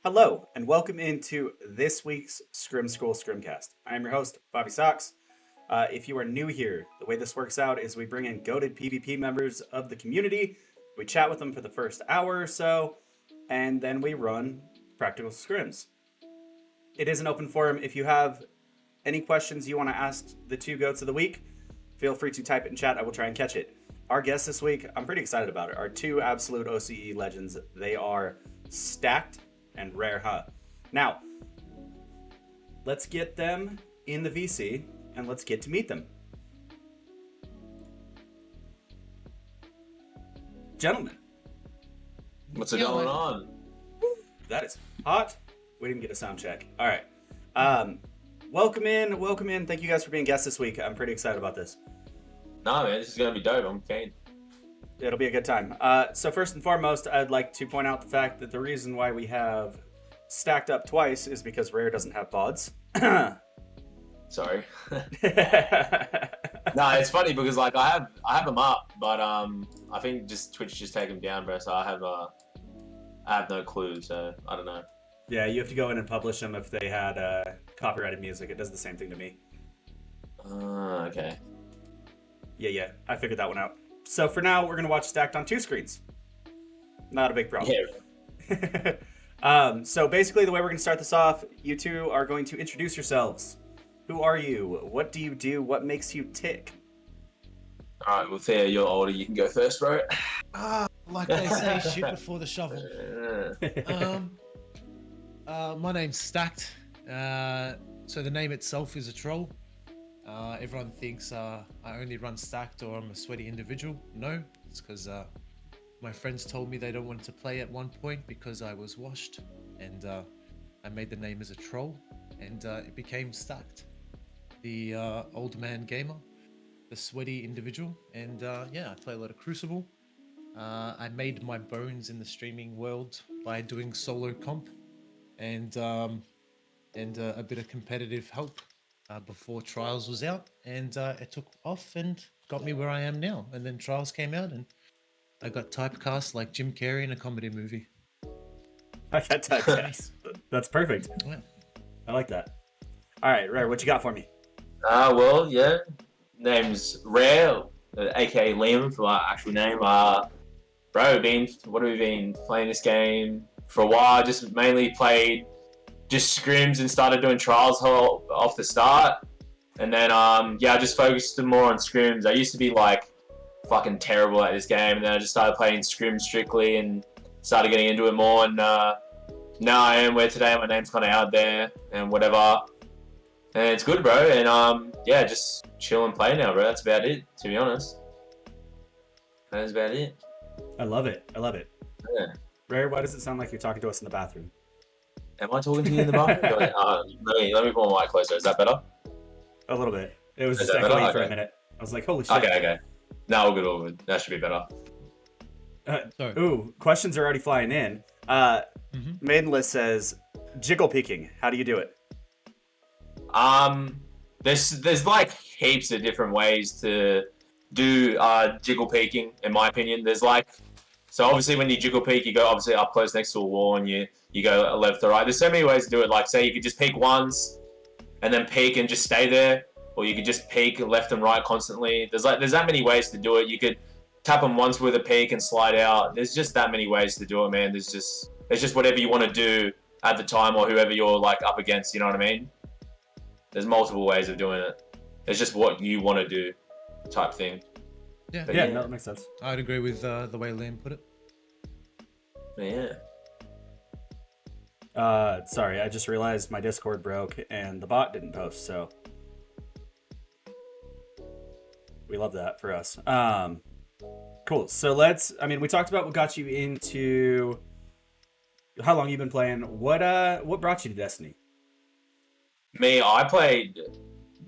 Hello, and welcome into this week's Scrim School ScrimCast. I am your host, Bobby Sox. If you are new here, the way this works out is we bring in goated PvP members of the community, we chat with them for the first hour or so, and then we run practical scrims. It is an open forum. If you have any questions you want to ask the two goats of the week, feel free to type it in chat. I will try and catch it. Our guests this week, I'm pretty excited about it, are two absolute OCE legends. They are Stacked and Rarehuh. Now, let's get them in the VC and let's get to meet them. Gentlemen. What's going on? That is hot. We didn't get a sound check. All right. Welcome in. Thank you guys for being guests this week. I'm pretty excited about this. Nah, man, this is going to be dope. I'm keen. It'll be a good time. So first and foremost, I'd like to point out the fact that the reason why we have stacked up twice is because Rare doesn't have VODs. Sorry. No, it's funny because like I have them up, but I think just Twitch just take them down, bro. So I have no clue. So I don't know. Yeah, you have to go in and publish them if they had copyrighted music. It does the same thing to me. Okay. Yeah. I figured that one out. So for now, we're going to watch Stacked on two screens. Not a big problem. Yeah. So basically, the way we're going to start this off, you two are going to introduce yourselves. Who are you? What do you do? What makes you tick? All right, well, Thea, you're older. You can go first, bro. Like they say, shoot before the shovel. My name's Stacked. So the name itself is a troll. Everyone thinks I only run Stacked or I'm a sweaty individual. No, it's because my friends told me they don't want to play at one point because I was washed, and I made the name as a troll, and it became Stacked. The old man gamer, the sweaty individual, and yeah, I play a lot of Crucible. I made my bones in the streaming world by doing solo comp and a bit of competitive help before Trials was out, and it took off and got me where I am now. And then Trials came out, and I got typecast like Jim Carrey in a comedy movie. I got typecast. That's perfect. Yeah. I like that. All right, Rare, what you got for me? Well, yeah. Name's Rare, aka Liam for my actual name. Bro, what have we been playing this game for a while? Just mainly played just scrims and started doing trials off the start. And then, I just focused more on scrims. I used to be like fucking terrible at this game, and then I just started playing scrims strictly and started getting into it more. And now I am where today my name's kind of out there and whatever. And it's good, bro. And just chill and play now, bro. That's about it, to be honest. That is about it. I love it. Yeah. Rare, why does it sound like you're talking to us in the bathroom? Am I talking to you in the bathroom? let me pull my mic closer. Is that better? A little bit. It was Is just that better? echoing for a Okay. minute. I was like, holy shit. Okay. No, all good. That should be better. Sorry. Ooh, questions are already flying in. Maidenlist says, Jiggle Peeking. How do you do it? There's like heaps of different ways to do jiggle peeking, in my opinion. So obviously when you jiggle peek, you go obviously up close next to a wall and you go left or right. There's so many ways to do it. Like say you could just peek once and then peek and just stay there, or you could just peek left and right constantly. There's that many ways to do it. You could tap them once with a peek and slide out. There's just that many ways to do it, man. It's just whatever you want to do at the time or whoever you're like up against, you know what I mean? There's multiple ways of doing it. It's just what you want to do type thing. Yeah, Yeah, no, that makes sense. I'd agree with the way Liam put it. Yeah. Sorry, I just realized my Discord broke and the bot didn't post, so we love that for us. Cool. So we talked about what got you into how long you've been playing. What brought you to Destiny? Me, I played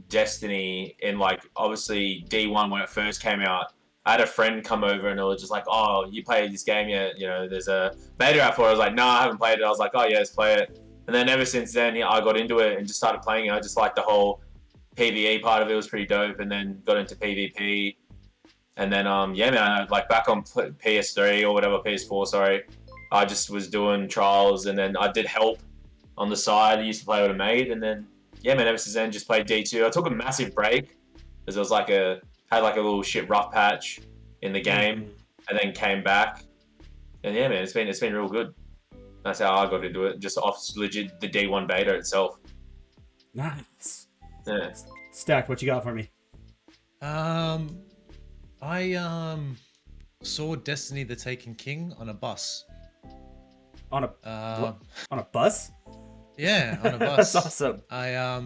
Destiny in like obviously D1 when it first came out. I had a friend come over and it was just like, oh, you played this game yet? You know, there's a beta out for it. I was like, no, I haven't played it. I was like, oh yeah, let's play it. And then ever since then, I got into it and just started playing it. I just liked the whole PvE part of it. Was pretty dope. And then got into PvP. And then, man, like back on PS3 or whatever, PS4, sorry. I just was doing trials, and then I did help on the side. I used to play with a mate, and then yeah, man, ever since then just played D2. I took a massive break because it was like had like a little shit rough patch in the game, and then came back. And yeah, man, it's been real good. That's how I got into it, just off legit the D1 beta itself. Nice. Yeah. Stacked, what you got for me? I saw Destiny: The Taken King on a bus. On a bus? Yeah, on a bus. That's awesome. I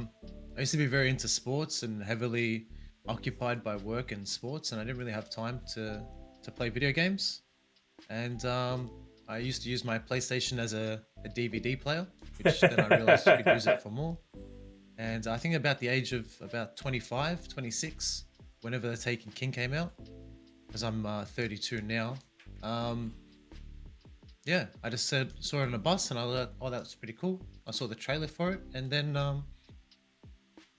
used to be very into sports and heavily occupied by work and sports, and I didn't really have time to play video games. And I used to use my PlayStation as a DVD player, which then I realized you could use it for more. And I think about the age of about 25, 26, whenever The Taken King came out, because I'm 32 now. Yeah, I just saw it on a bus, and I thought, oh, that's pretty cool. I saw the trailer for it, and then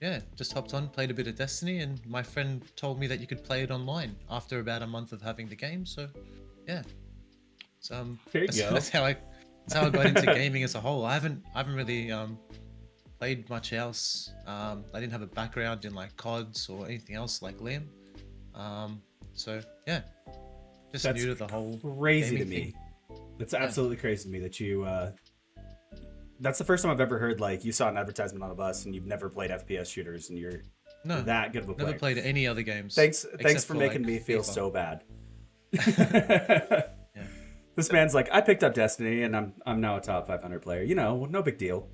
yeah, just hopped on, played a bit of Destiny, and my friend told me that you could play it online after about a month of having the game. So yeah, so There you go. that's how I got into gaming as a whole. I haven't really played much else. I didn't have a background in like CODs or anything else like Liam. So yeah, just That's new to the whole crazy to gaming me. thing. That's absolutely crazy to me that you. That's the first time I've ever heard like you saw an advertisement on a bus and you've never played FPS shooters and you're No, that good of a player. never played any other games. Thanks except for making like, me feel FIFA. so bad. Yeah. This man's like, I picked up Destiny and I'm now a top 500 player. You know, no big deal.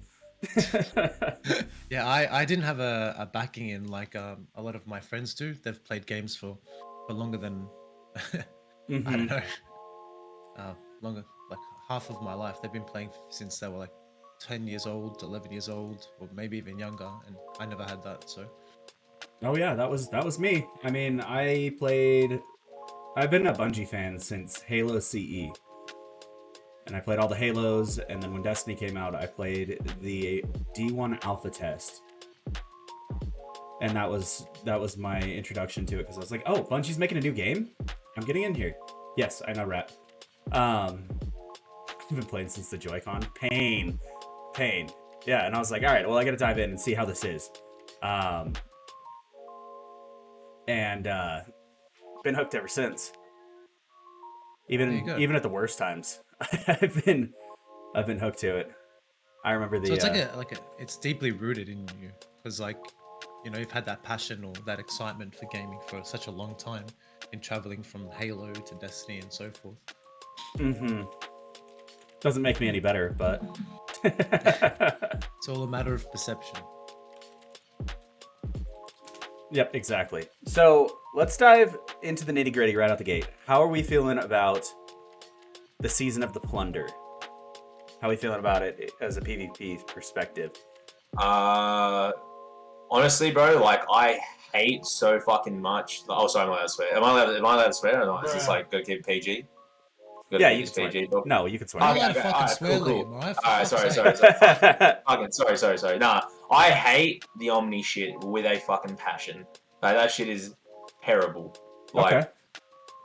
Yeah, I didn't have a backing in like a lot of my friends do. They've played games for longer than I don't know, longer, like half of my life. They've been playing since they were like 10 years old, 11 years old, or maybe even younger, and I never had that. So Oh yeah, that was me. I mean, I've been a Bungie fan since Halo CE. And I played all the Halos, and then when Destiny came out, I played the D1 alpha test. And that was my introduction to it, because I was like, oh, Bungie's making a new game? I'm getting in here. Yes, I know rap. I've been playing since the Joy-Con. Pain. Yeah, and I was like, all right, well, I gotta dive in and see how this is. And been hooked ever since. Even at the worst times. I've been hooked to it. I remember the. So it's it's deeply rooted in you, because like, you know, you've had that passion or that excitement for gaming for such a long time, in traveling from Halo to Destiny and so forth. Doesn't make me any better, but. It's all a matter of perception. Yep, exactly. So let's dive into the nitty gritty right out the gate. How are we feeling about the season of the Plunder? How are we feeling about it as a PvP perspective? Honestly, bro, like I hate so fucking much. Oh, sorry, I'm not allowed to swear. Am I allowed to swear or not? Is this like gotta keep PG? Yeah, you can swear. No, you can swear. I'm allowed to fucking swear, cool. Liam, alright? Alright, sorry. Fucking sorry. Nah, I hate the Omni shit with a fucking passion. Like, that shit is terrible. Like, Okay.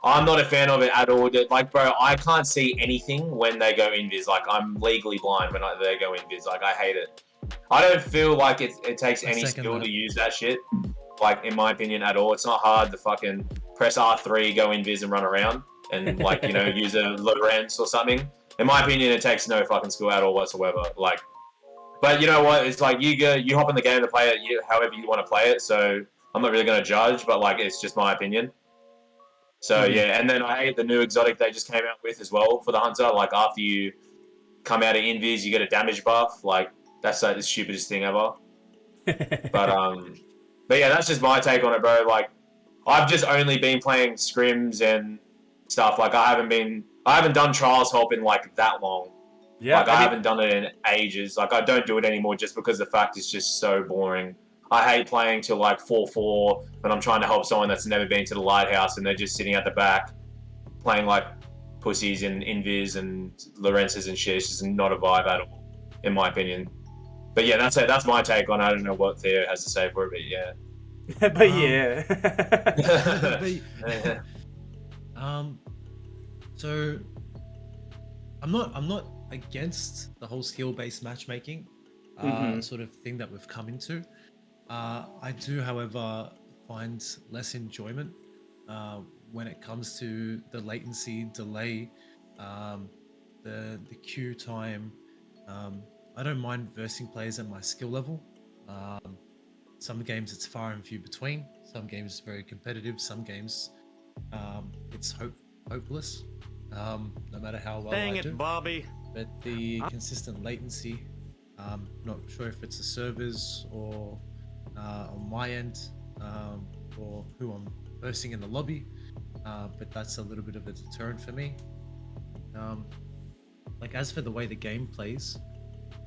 I'm not a fan of it at all. Like, bro, I can't see anything when they go invis. Like, I'm legally blind when they go invis. Like, I hate it. I don't feel like it takes any skill to use that shit. Like, in my opinion, at all. It's not hard to fucking press R3, go invis and run around. And, like, you know, use a Lorenz or something. In my opinion, it takes no fucking skill at all whatsoever. Like, but you know what? It's like you hop in the game to play it however you want to play it. So I'm not really going to judge, but like, it's just my opinion. So yeah, and then I hate the new exotic they just came out with as well for the hunter. Like, after you come out of invis, you get a damage buff. Like, that's like the stupidest thing ever. But yeah, that's just my take on it, bro. Like, I've just only been playing scrims and stuff. Like, I haven't done trials help in like that long. Yeah, like I haven't done it in ages. Like, I don't do it anymore just because the fact is just so boring. I hate playing till like 4-4 when I'm trying to help someone that's never been to the lighthouse and they're just sitting at the back playing like pussies and invis and Lorenz's and shit. It's just not a vibe at all, in my opinion. But yeah, that's it. That's my take on it. I don't know what Theo has to say for it, but yeah. But yeah. So I'm not against the whole skill-based matchmaking sort of thing that we've come into. I do, however, find less enjoyment when it comes to the latency, delay, the queue time. I don't mind versing players at my skill level. Some games it's far and few between. Some games very competitive. Some games it's hopeless. No matter how well Dang I it, do. Bobby. But the consistent latency, not sure if it's the servers or on my end or who I'm versing in the lobby, but that's a little bit of a deterrent for me. Like as for the way the game plays,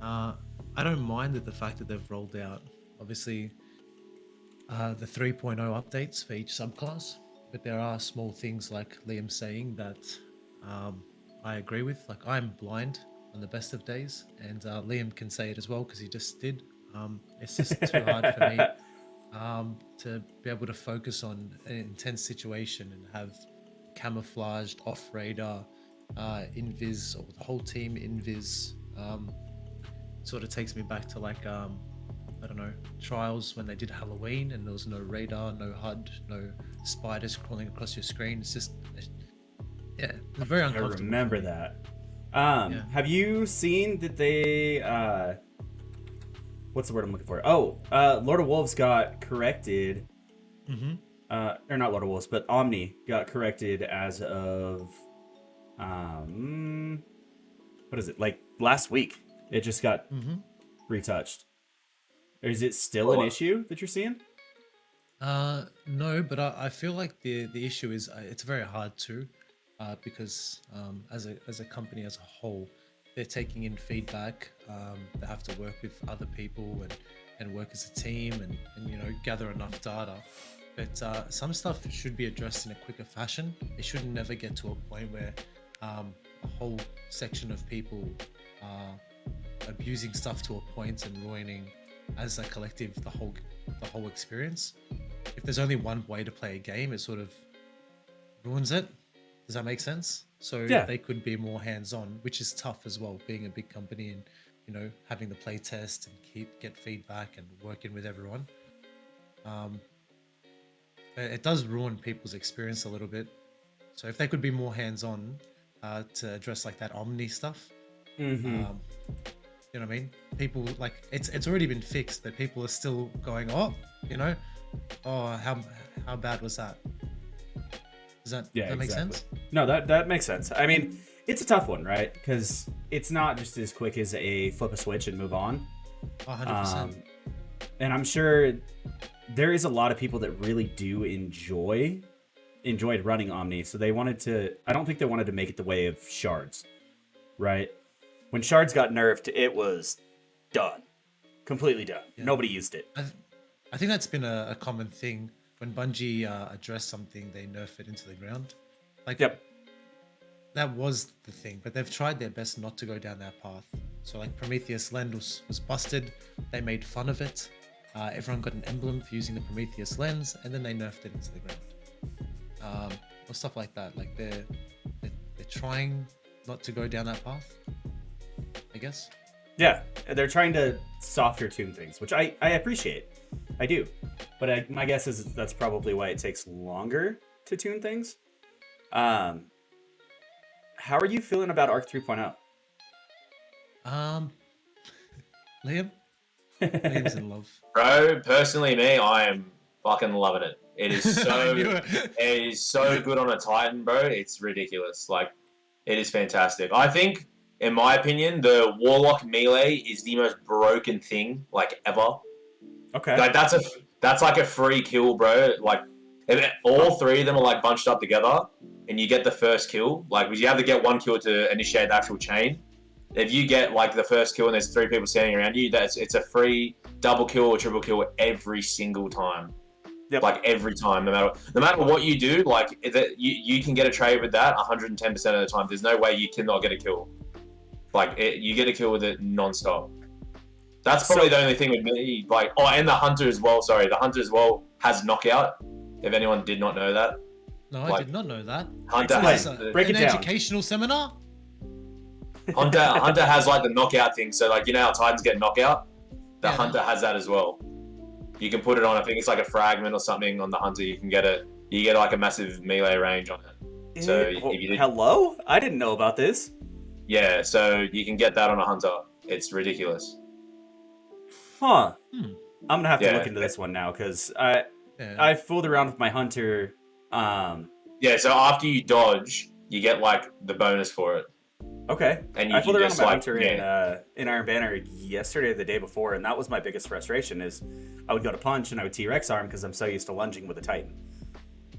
I don't mind the fact that they've rolled out obviously the 3.0 updates for each subclass, but there are small things like Liam saying that I agree with. Like I'm blind on the best of days, and Liam can say it as well because he just did. It's just too hard for me to be able to focus on an intense situation and have camouflaged, off radar, invis, or the whole team invis. Sort of takes me back to like I don't know, Trials when they did Halloween and there was no radar, no HUD, no spiders crawling across your screen. It's just yeah, it's very I uncomfortable. remember that. Have you seen that they what's the word I'm looking for? Oh, Lord of Wolves got corrected. Or not Lord of Wolves, but Omni got corrected as of what is it? Like last week. It just got retouched. Or is it still an issue that you're seeing? No, but I feel like the issue is it's very hard to because as a company as a whole, they're taking in feedback. They have to work with other people and work as a team and you know gather enough data. But some stuff should be addressed in a quicker fashion. It should never get to a point where a whole section of people are abusing stuff to a point and ruining as a collective the whole experience. If there's only one way to play a game, it sort of ruins it. Does that make sense? So Yeah. they could be more hands-on, which is tough as well, being a big company and you know having the play test and get feedback and working with everyone. It does ruin people's experience a little bit. So if they could be more hands-on to address like that Omni stuff, you know what I mean? People like it's already been fixed, but people are still going, oh, you know, oh how bad was that? Does that make sense? No, that makes sense. I mean, it's a tough one, right? Because it's not just as quick as a flip a switch and move on. 100%. And I'm sure there is a lot of people that really do enjoyed running Omni, so they wanted to. I don't think they wanted to make it the way of Shards, right? When Shards got nerfed, it was done. Completely done. Yeah. Nobody used it. I think that's been a common thing. When Bungie addressed something, they nerf it into the ground. Like, yep. That was the thing, but they've tried their best not to go down that path. So like Prometheus lens was busted. They made fun of it. Everyone got an emblem for using the Prometheus lens, and then they nerfed it into the ground. Or stuff like that. Like they're trying not to go down that path, I guess. Yeah, they're trying to softer tune things, which I appreciate. I do. But my guess is that's probably why it takes longer to tune things. How are you feeling about Arc 3.0? Liam? Liam's in love. Bro, personally me, I am fucking loving it. It is so it is so good on a Titan, bro. It's ridiculous. Like, it is fantastic. I think, in my opinion, the Warlock melee is the most broken thing like ever. Okay. Like that's like a free kill, bro. Like if all three of them are like bunched up together, and you get the first kill. Like, because you have to get one kill to initiate the actual chain. If you get like the first kill and there's three people standing around you, it's a free double kill or triple kill every single time. Yep. Like every time, no matter what you do, like you can get a trade with that 110% of the time. There's no way you cannot get a kill. Like you get a kill with it non-stop. That's probably the only thing with me. Like, oh, and the Hunter as well. Sorry, the Hunter as well has knockout. If anyone did not know that. No, I did not know that. Hunter has break it an down. Educational seminar. Hunter has like the knockout thing. So like how Titans get knockout, the Yeah, Hunter has that as well. You can put it on. I think it's like a fragment or something on the Hunter. You can get it. You get like a massive melee range on it. So if you did, Hello? I didn't know about this. yeah, so you can get that on a Hunter. It's ridiculous. Huh. Hmm. I'm gonna have to Yeah. look into this one now because yeah. I fooled around with my Hunter. Yeah, so after you dodge, you get like the bonus for it. Okay. And you I fooled can around just with my like Hunter in Iron Banner yesterday or the day before, and that was my biggest frustration is I would go to punch and I would T-Rex arm because I'm so used to lunging with a Titan.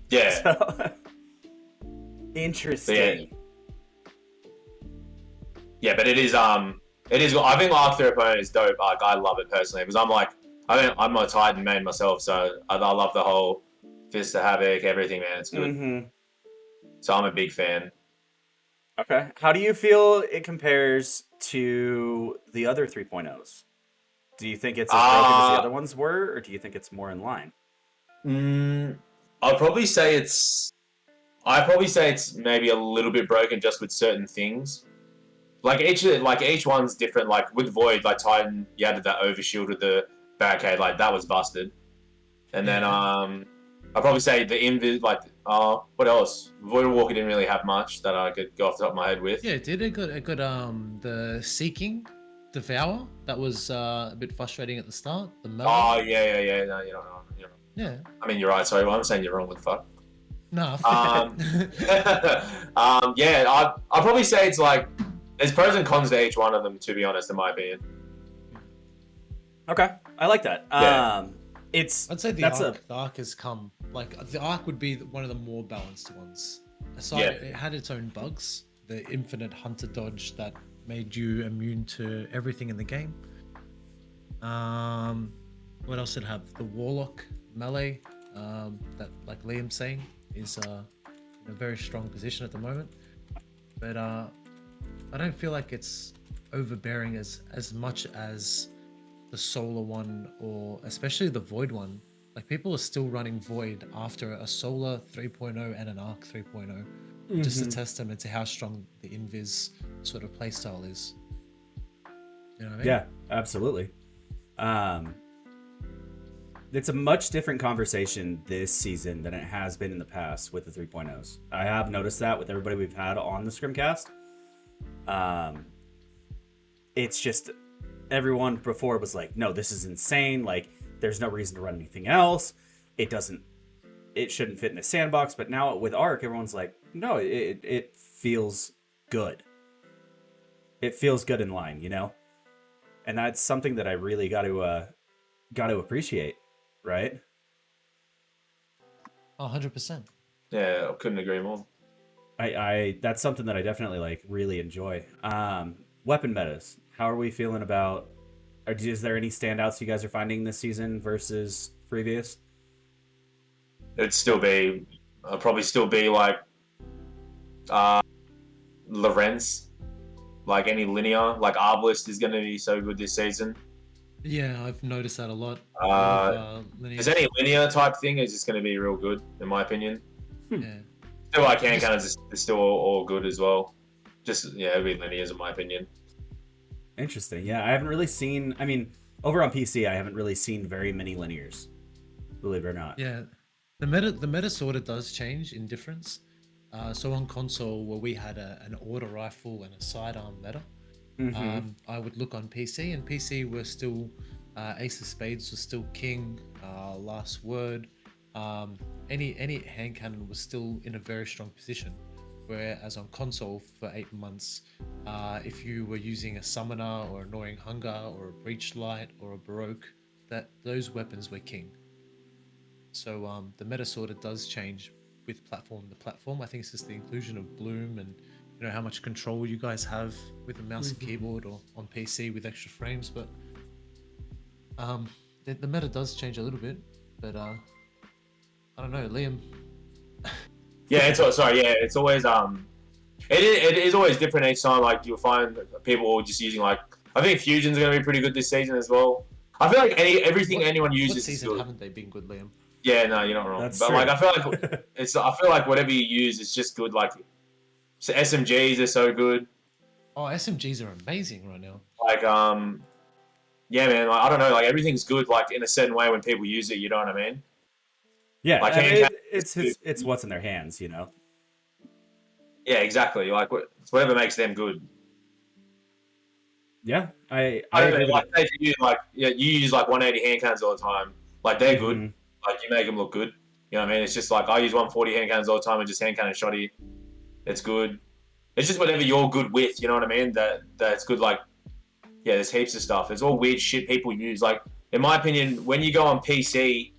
yeah. So, interesting. Yeah, but it is. I think Arc Through Opponent is dope. Like I love it personally because I'm a Titan main myself, so I love the whole Fist of Havoc, everything, man. It's good. Mm-hmm. So I'm a big fan. Okay. How do you feel it compares to the other 3.0s? Do you think it's as broken as the other ones were, or do you think it's more in line? I'd probably say it's maybe a little bit broken just with certain things. Like each one's different. Like with Void, like Titan, you added that overshield with the barricade, like that was busted. And then I'd probably say the invis, like what else? Void Walker didn't really have much that I could go off the top of my head with. Yeah, it got the Seeking Devour. That was a bit frustrating at the start. The melee. Oh yeah. No, you're wrong. Yeah. I mean, you're right. Sorry, well, I'm saying you're wrong. What the fuck? No. Yeah, I'd probably say it's like there's pros and cons to each one of them. To be honest, in my opinion. Okay, I like that. Yeah. I'd say the arc has come. Like the arc would be one of the more balanced ones. Aside, it had its own bugs. The infinite Hunter dodge that made you immune to everything in the game. What else did it have? The Warlock melee. That, like Liam's saying, is in a very strong position at the moment. But I don't feel like it's overbearing as much as the Solar one, or especially the Void one. Like people are still running Void after a Solar 3.0 and an Arc 3.0, just a testament to how strong the Invis sort of playstyle is. You know what I mean? Yeah, absolutely. It's a much different conversation this season than it has been in the past with the 3.0s. I have noticed that with everybody we've had on the ScrimCast. It's just everyone before was like, no, this is insane. Like, there's no reason to run anything else. It shouldn't fit in a sandbox. But now with Arc, everyone's like, no, it feels good. It feels good in line, you know? And that's something that I really got to appreciate, right? 100%. Yeah, I couldn't agree more. I that's something that I definitely like really enjoy. Weapon metas. How are we feeling about? Is there any standouts you guys are finding this season versus previous? It'd probably still be like Lorenz, like any linear, like Arbalist is going to be so good this season. Yeah, I've noticed that a lot. Is any linear type thing is just going to be real good, in my opinion. Yeah. Still, I can kind of just it's still all good as well. Just it'll be linears in my opinion. Interesting. Yeah, I haven't really seen. I mean, over on PC, I haven't really seen very many linears. Believe it or not. Yeah, the meta sort of does change in difference. So on console, where we had an auto rifle and a sidearm meta, I would look on PC, and PC were still Ace of Spades was still king. Last Word, any hand cannon was still in a very strong position. Whereas on console for 8 months, if you were using a Summoner or Annoying Hunger or a Breach Light or a Baroque, those weapons were king. So the meta sort of does change with platform to platform. I think it's just the inclusion of Bloom and how much control you guys have with a mouse and keyboard or on PC with extra frames. But the meta does change a little bit. But I don't know, Liam. Yeah, it's always it is always different each time. Like you'll find people just using like I think fusions are going to be pretty good this season as well. I feel like anything anyone uses what season is good. haven't they been good, Liam? Yeah, no, you're not wrong. That's but true. like I feel like whatever you use is just good. Like so SMGs are so good. Oh, SMGs are amazing right now. Like, yeah, man. Like, I don't know. Like, everything's good. Like in a certain way when people use it. You know what I mean? Yeah, Like I mean, hand cannon is it's good. it's what's in their hands, you know. Yeah, exactly. Like it's whatever makes them good. Yeah, I I don't agree know. with Like it. say for you, like yeah, you use like 180 hand cannons all the time. Like they're good. Hmm. Like you make them look good. You know what I mean? It's just like I use 140 hand cannons all the time and just hand cannon shoddy. It's good. It's just whatever you're good with. You know what I mean? That's good. Like yeah, there's heaps of stuff. It's all weird shit people use. Like in my opinion, when you go on PC,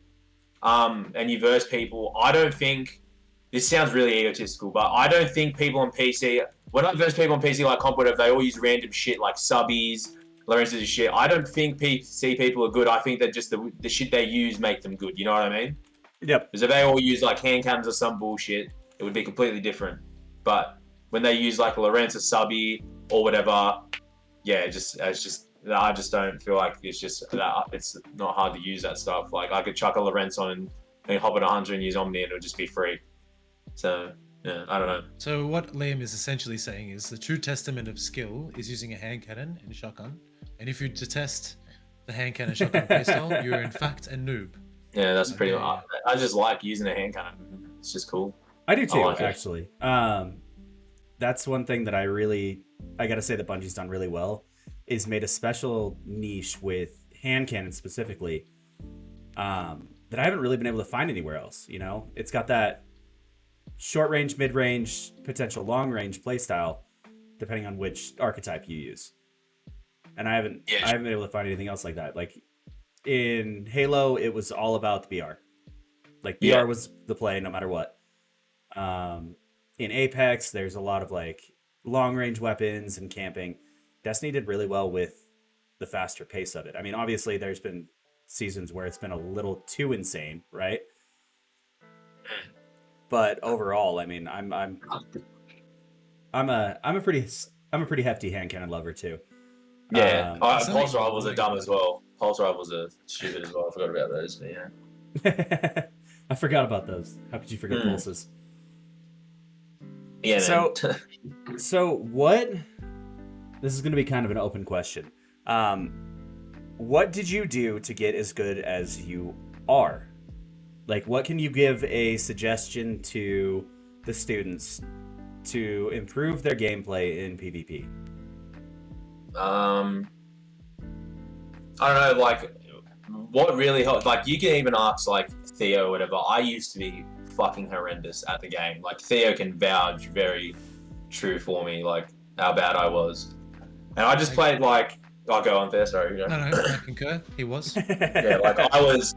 and you verse people, I don't think this sounds really egotistical, but I don't think people on PC, when I verse people on PC like comp whatever, they all use random shit like subbies, Lawrence's shit. I don't think PC people are good. I think that just the shit they use make them good. You know what I mean? Yep. Because if they all use like hand cannons or some bullshit, it would be completely different. But when they use like Lawrence or subby or whatever, yeah, it's just I just don't feel like it's just that it's not hard to use that stuff. Like I could chuck a Lorenz on and hop on a hunter and use Omni and it would just be free. So yeah, I don't know. So what Liam is essentially saying is the true testament of skill is using a hand cannon and shotgun. And if you detest the hand cannon shotgun playstyle, you're in fact a noob. Yeah, that's pretty. Okay. I just like using a hand cannon. It's just cool. I do too, like it. actually. That's one thing that I gotta say that Bungie's done really well, is made a special niche with hand cannons specifically, that I haven't really been able to find anywhere else. You know, it's got that short range, mid range, potential long range playstyle, depending on which archetype you use. And I haven't been able to find anything else like that. Like in Halo, it was all about the BR. Like BR was the play no matter what. In Apex, there's a lot of like long range weapons and camping. Destiny did really well with the faster pace of it. I mean, obviously, there's been seasons where it's been a little too insane, right? But overall, I mean, I'm a pretty hefty hand cannon lover too. Yeah, It's Pulse only Rivals are annoying, dumb but- as well. Pulse Rivals are stupid as well. I forgot about those. But yeah. I forgot about those. How could you forget pulses? Yeah. So- Man. So what? This is going to be kind of an open question. What did you do to get as good as you are? Like, what can you give a suggestion to the students to improve their gameplay in PvP? I don't know, like, what really helped, like, you can even ask, like, Theo or whatever. I used to be fucking horrendous at the game. Like, Theo can vouch very true for me, like, how bad I was. And I just played, like, I'll go on there, sorry. No, I concur. He was. Yeah, like, I was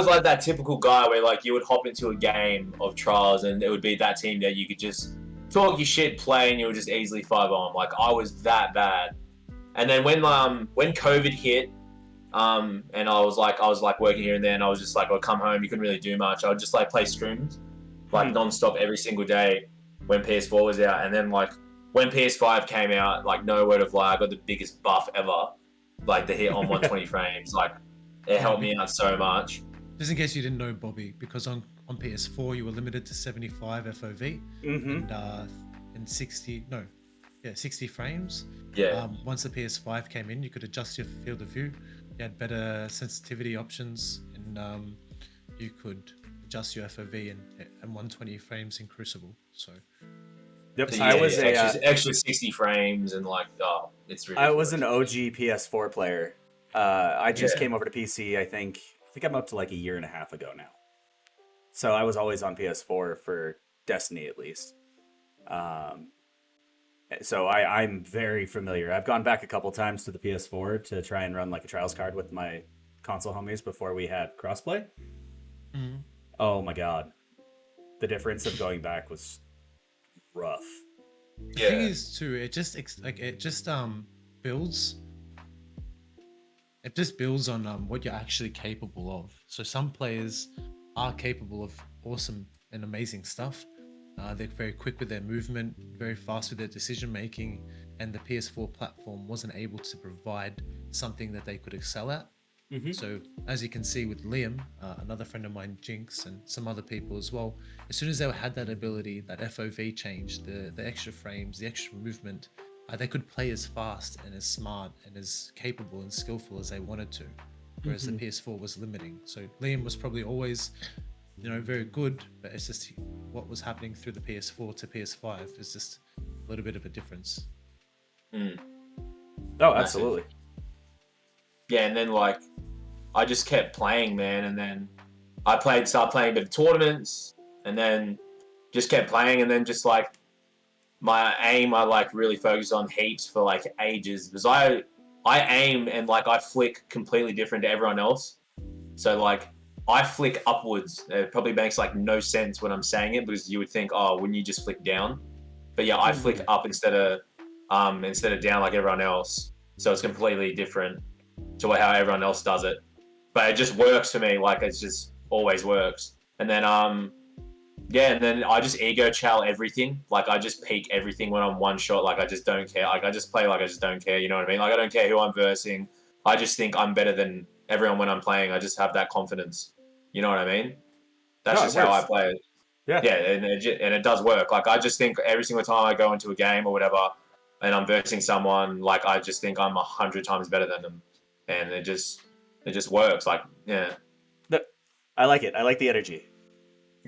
like that typical guy where, like, you would hop into a game of trials and it would be that team that you could just talk your shit, play, and you would just easily 5-on. Like, I was that bad. And then when COVID hit, and I was like working here and there, and I was just like, I'd come home, you couldn't really do much. I would just like play scrims, like non-stop every single day when PS4 was out. And then like when PS5 came out, like no word of lie, I got the biggest buff ever, like the hit on 120 frames. Like it helped me out so much. Just in case you didn't know, Bobby, because on PS4 you were limited to 75 FOV and 60 frames. Yeah. Once the PS5 came in, you could adjust your field of view. You had better sensitivity options, and you could adjust your FOV and 120 frames in Crucible. So, Yep, So, I was extra 60 frames and like it's ridiculous. I was an OG PS4 player. I just came over to PC. I think I'm up to like a year and a half ago now. So I was always on PS4 for Destiny at least. So I'm very familiar. I've gone back a couple times to the PS4 to try and run like a trials card with my console homies before we had crossplay. mm-hmm. Oh my god, the difference of going back was rough. The thing is too, it just builds. It just builds on what you're actually capable of. So some players are capable of awesome and amazing stuff. They're very quick with their movement, very fast with their decision making, and the PS4 platform wasn't able to provide something that they could excel at. Mm-hmm. So as you can see with Liam, another friend of mine, Jinx, and some other people as well, as soon as they had that ability, that FOV change, the extra frames, the extra movement, they could play as fast and as smart and as capable and skillful as they wanted to, whereas the PS4 was limiting. So Liam was probably always, very good, but it's just what was happening through the PS4 to PS5 is just a little bit of a difference. Oh, absolutely. Yeah, and then like I just kept playing, man, and then I started playing a bit of tournaments, and then just kept playing, and then just like my aim, I like really focused on heaps for like ages because I aim and like I flick completely different to everyone else. So like I flick upwards. It probably makes like no sense when I'm saying it because you would think, oh, wouldn't you just flick down? But yeah, I flick up instead of down like everyone else. So it's completely different to how everyone else does it. But it just works for me. Like it just always works. And then yeah, and then I just ego chow everything. Like I just peek everything when I'm one shot. Like I just don't care. Like I just play like I just don't care. You know what I mean? Like I don't care who I'm versing. I just think I'm better than everyone when I'm playing. I just have that confidence. You know what I mean? That's just how I play it. Yeah. Yeah, and it does work. Like I just think every single time I go into a game or whatever, and I'm versing someone, like I just think I'm 100 times better than them, and it just works. Like yeah, I like it. I like the energy.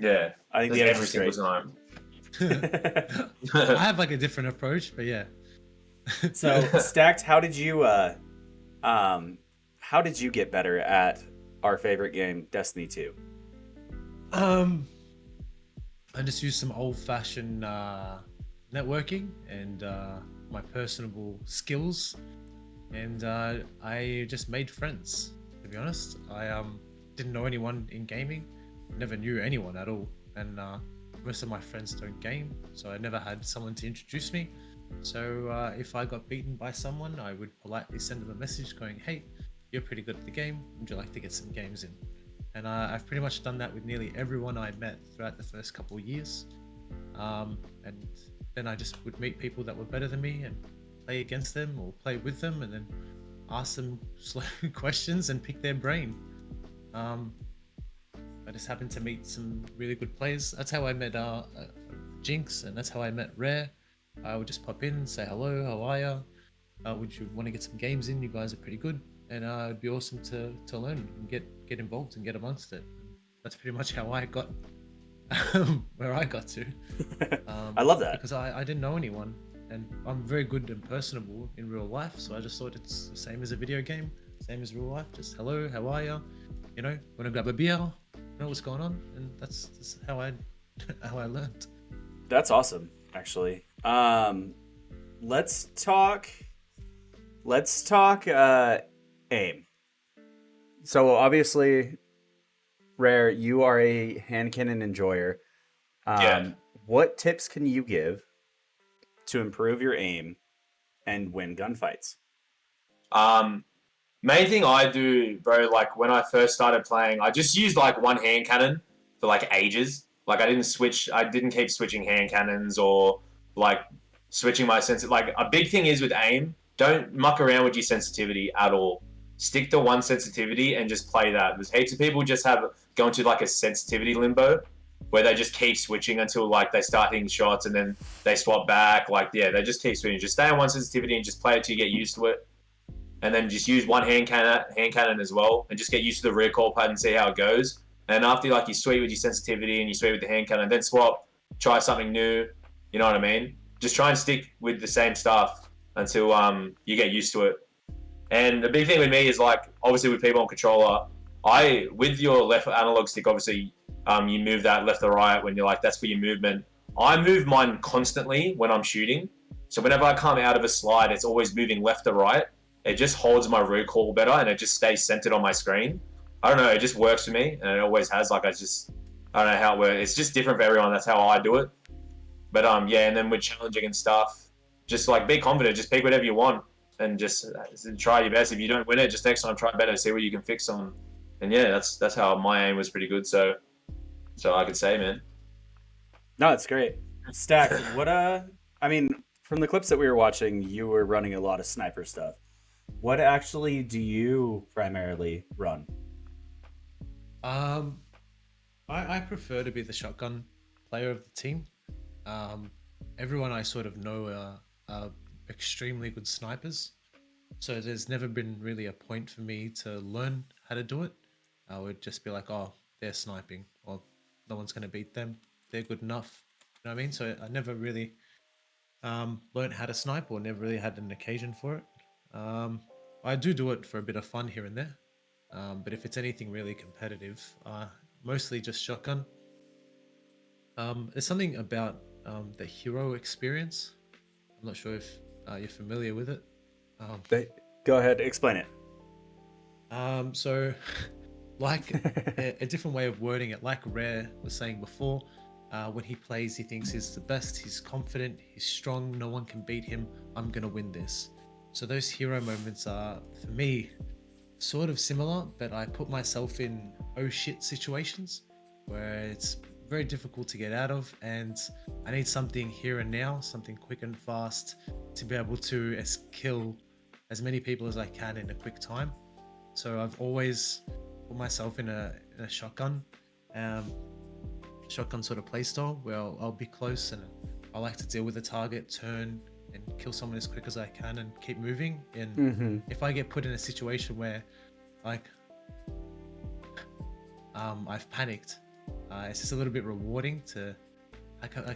yeah. I think the every energy's single great. time. I have like a different approach, but yeah. So Stacked, how did you get better at our favorite game, Destiny 2? I just used some old-fashioned networking and my personable skills, and I just made friends. To be honest, I didn't know anyone in gaming, never knew anyone at all, and most of my friends don't game, so I never had someone to introduce me. So if I got beaten by someone, I would politely send them a message going, "Hey, you're pretty good at the game. Would you like to get some games in?" And I've pretty much done that with nearly everyone I met throughout the first couple of years. And then I just would meet people that were better than me and play against them or play with them, and then ask them slow questions and pick their brain. I just happened to meet some really good players. That's how I met Jinx, and that's how I met Rare. I would just pop in and say hello, how are ya? Would you want to get some games in? You guys are pretty good, and it'd be awesome to learn and get involved and get amongst it. That's pretty much how I got where I got to. I love that because I didn't know anyone, and I'm very good and personable in real life, so I just thought it's the same as a video game, same as real life. Just hello, how are ya? Want to grab a beer? Know what's going on, and that's how I learned. That's awesome, actually. Let's talk aim. So obviously, Rare, you are a hand cannon enjoyer. Yeah. What tips can you give to improve your aim and win gunfights? Main thing I do, bro, like when I first started playing, I just used like one hand cannon for like ages. Like I didn't keep switching hand cannons or like switching my like a big thing is with aim, don't muck around with your sensitivity at all. Stick to one sensitivity and just play that. There's heaps of people just go into like a sensitivity limbo where they just keep switching until like they start hitting shots and then they swap back. Like, yeah, they just keep switching. Just stay on one sensitivity and just play it till you get used to it. And then just use one hand cannon as well, and just get used to the recoil pattern and see how it goes. And after like you sweet with your sensitivity and you sweet with the hand cannon, then swap, try something new. You know what I mean? Just try and stick with the same stuff until you get used to it. And the big thing with me is like obviously with people on controller, with your left analog stick, obviously you move that left or right when you're like that's for your movement. I move mine constantly when I'm shooting, so whenever I come out of a slide, it's always moving left or right. It just holds my recoil better and it just stays centered on my screen. I don't know, it just works for me and it always has. Like I don't know how it works. It's just different for everyone. That's how I do it. But yeah, and then with challenging and stuff, just like be confident, just pick whatever you want and just try your best. If you don't win it, just next time try better, see what you can fix on. And yeah, that's how my aim was pretty good. So I could say, man. No, it's great. Stack, from the clips that we were watching, you were running a lot of sniper stuff. What actually do you primarily run? I prefer to be the shotgun player of the team. Everyone I sort of know are extremely good snipers. So there's never been really a point for me to learn how to do it. I would just be like, oh, they're sniping, or no one's going to beat them. They're good enough. You know what I mean? So I never really learned how to snipe, or never really had an occasion for it. I do it for a bit of fun here and there. But if it's anything really competitive, mostly just shotgun. There's something about the hero experience. I'm not sure if you're familiar with it. Go ahead, explain it. So, like a different way of wording it, like Rare was saying before, when he plays, he thinks he's the best, he's confident, he's strong, no one can beat him, I'm gonna win this. So those hero moments are, for me, sort of similar, but I put myself in oh shit situations where it's very difficult to get out of, and I need something here and now, something quick and fast to be able to kill as many people as I can in a quick time. So I've always put myself in a shotgun sort of playstyle where I'll be close and I like to deal with the target, turn and kill someone as quick as I can and keep moving. And if I get put in a situation where like I've panicked, it's just a little bit rewarding to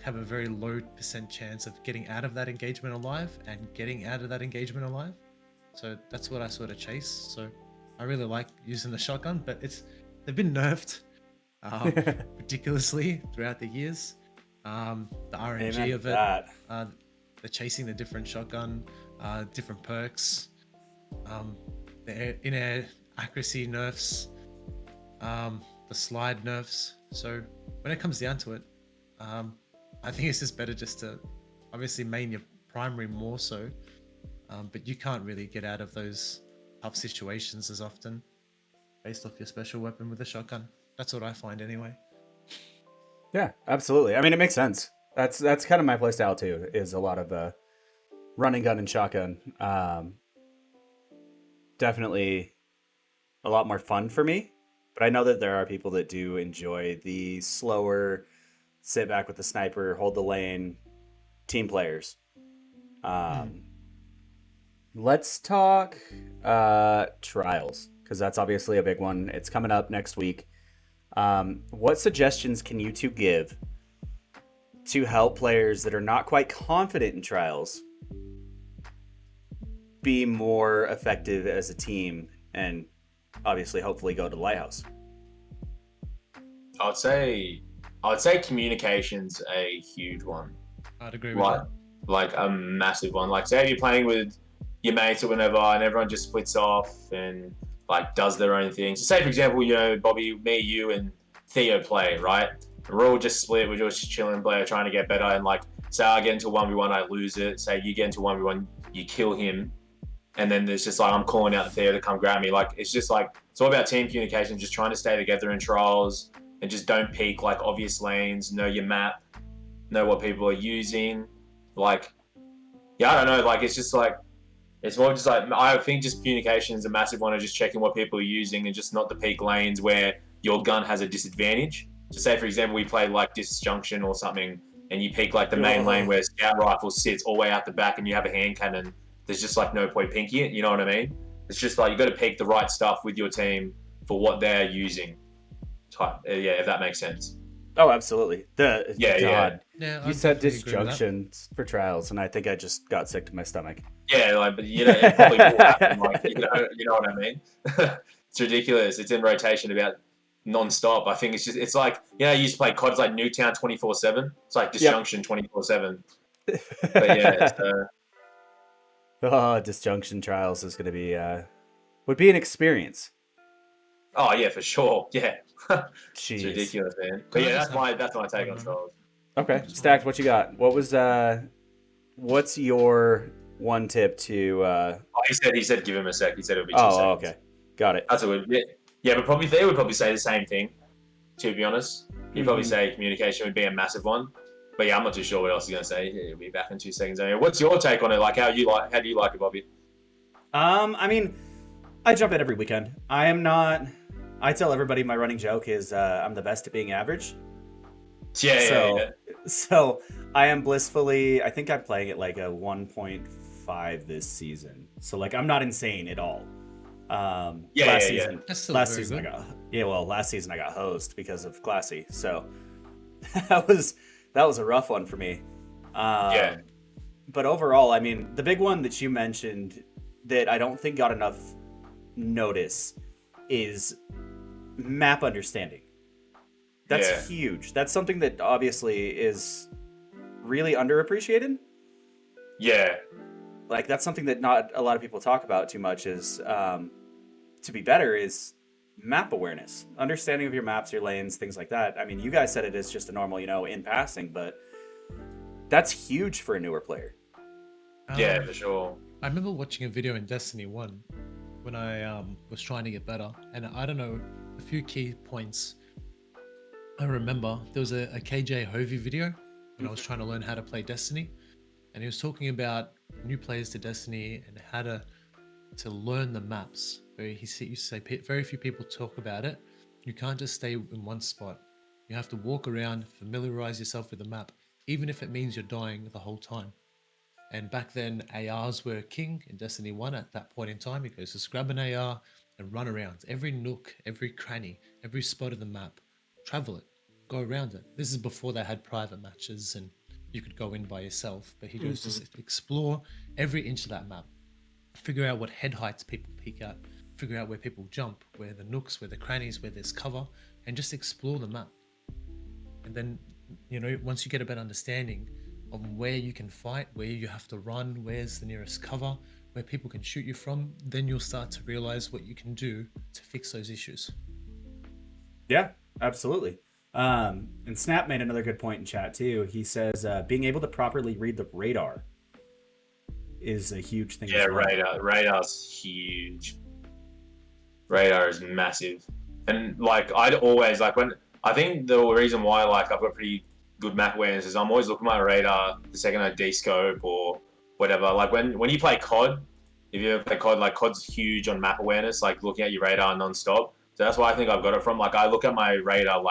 have a very low % chance of getting out of that engagement alive and getting out of that engagement alive. So that's what I sort of chase. So I really like using the shotgun, but they've been nerfed ridiculously throughout the years. The RNG of it, the chasing the different shotgun, different perks, the in-air accuracy nerfs, the slide nerfs. So when it comes down to it, I think it's just better just to obviously main your primary more so, but you can't really get out of those tough situations as often based off your special weapon with a shotgun. That's what I find anyway. Yeah, absolutely. I mean, it makes sense. That's kind of my playstyle too, is a lot of running gun and shotgun. Definitely a lot more fun for me, but I know that there are people that do enjoy the slower, sit back with the sniper, hold the lane, team players. Let's talk trials, because that's obviously a big one. It's coming up next week. What suggestions can you two give to help players that are not quite confident in trials be more effective as a team and obviously hopefully go to the Lighthouse? I would say communication's a huge one. I'd agree with that. Like a massive one. Like say if you're playing with your mates or whatever and everyone just splits off and like does their own thing. So say for example, you know, Bobby, me, you and Theo play, right? We're all just split, we're just chilling, trying to get better, and like say I get into 1v1, I lose it. Say you get into 1v1, you kill him, and then there's just like I'm calling out Theo to come grab me. Like it's just like it's all about team communication, just trying to stay together in trials and just don't peek like obvious lanes, know your map, know what people are using. Like yeah, I don't know, like it's just like it's more just like I think just communication is a massive one of just checking what people are using and just not the peak lanes where your gun has a disadvantage. So say for example we play like disjunction or something and you peek like the main lane where scout rifle sits all the way out the back and you have a hand cannon, there's just like no point pinking it, you know what I mean? It's just like you got to peek the right stuff with your team for what they're using. Yeah, if that makes sense. Oh, absolutely. Yeah. You said disjunction for trials, and I think I just got sick to my stomach. Yeah, like, but you know, it probably will happen. Like, you know what I mean? It's ridiculous. It's in rotation about non-stop. I think it's like, you know, you used to play COD, it's like Nuketown 24/7. It's like disjunction 24/7. But yeah, disjunction trials is going to be would be an experience. Oh yeah, for sure. Yeah. Jeez. It's ridiculous, man. But yeah, that's my take on trials. Okay, Stacked, what you got? What's your one tip to? He said give him a sec. He said it would be 2 seconds. Oh, okay, got it. That's a good. Yeah, but probably they would probably say the same thing. To be honest, he'd probably say communication would be a massive one. But yeah, I'm not too sure what else he's gonna say. He'll be back in 2 seconds. Anyway, what's your take on it? Like, how do you like it, Bobby? I mean, I jump in every weekend. I tell everybody my running joke is I'm the best at being average. Yeah. So I am blissfully, I think I'm playing at like a 1.4 5 this season. So like I'm not insane at all. Yeah, last yeah, season, That's still last very season good. last season I got hosed because of Classy. So that was a rough one for me. Yeah. But overall, I mean, the big one that you mentioned that I don't think got enough notice is map understanding. That's huge. That's something that obviously is really underappreciated. Yeah. Like that's something that not a lot of people talk about too much is to be better is map awareness, understanding of your maps, your lanes, things like that. I mean, you guys said it is just a normal, in passing, but that's huge for a newer player. Yeah, for sure. I remember watching a video in Destiny 1 when I was trying to get better, and I don't know, a few key points. I remember there was a KJ Hovey video when I was trying to learn how to play Destiny, and he was talking about new players to Destiny and how to learn the maps. He used to say very few people talk about it. You can't just stay in one spot. You have to walk around, familiarize yourself with the map, even if it means you're dying the whole time. And back then, ARs were king in Destiny 1 at that point in time. You could just grab an AR and run around every nook, every cranny, every spot of the map, travel it, go around it. This is before they had private matches and you could go in by yourself. But he goes to explore every inch of that map, figure out what head heights people peek at, figure out where people jump, where the nooks, where the crannies, where there's cover, and just explore the map. And then, once you get a better understanding on where you can fight, where you have to run, where's the nearest cover, where people can shoot you from, then you'll start to realize what you can do to fix those issues. Yeah, absolutely. And Snap made another good point in chat too. He says being able to properly read the radar is a huge thing. Yeah, as well. radar's huge. Radar is massive. And like I'd always I think the reason why I've got pretty good map awareness is I'm always looking at my radar the second I descope or whatever. Like when you play COD, if you ever play COD, COD's huge on map awareness, looking at your radar non-stop. So that's why I think I've got it from. I look at my radar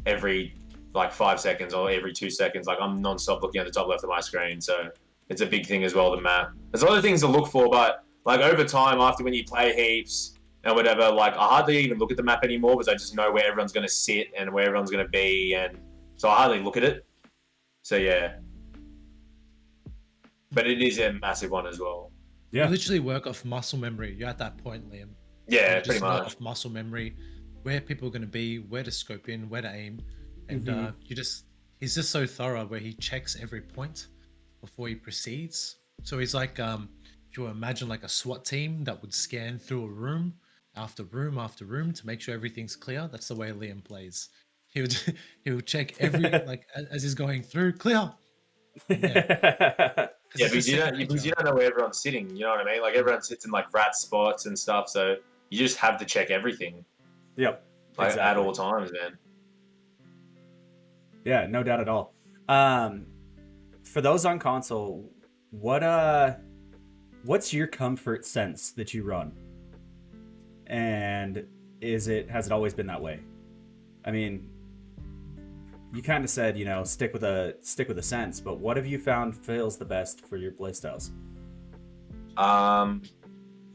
every 5 seconds or every 2 seconds. I'm non-stop looking at the top left of my screen. So it's a big thing as well, the map. There's a lot of things to look for, but over time, after when you play heaps and whatever, I hardly even look at the map anymore because I just know where everyone's going to sit and where everyone's going to be, and so I hardly look at it. So yeah, but it is a massive one as well. Yeah, you literally work off muscle memory. You're at that point, Liam. Yeah, pretty much off muscle memory, where people are going to be, where to scope in, where to aim, and he's just so thorough where he checks every point before he proceeds. So he's like, if you imagine a SWAT team that would scan through a room after room after room to make sure everything's clear. That's the way Liam plays. He would check every as he's going through, clear. Yeah, because you don't know where everyone's sitting. You know what I mean? Everyone sits in rat spots and stuff, so you just have to check everything. Yep. Exactly. At all times, man. Yeah, no doubt at all. For those on console, what's your comfort sense that you run? And has it always been that way? I mean, you kind of said, stick with a sense, but what have you found feels the best for your playstyles? I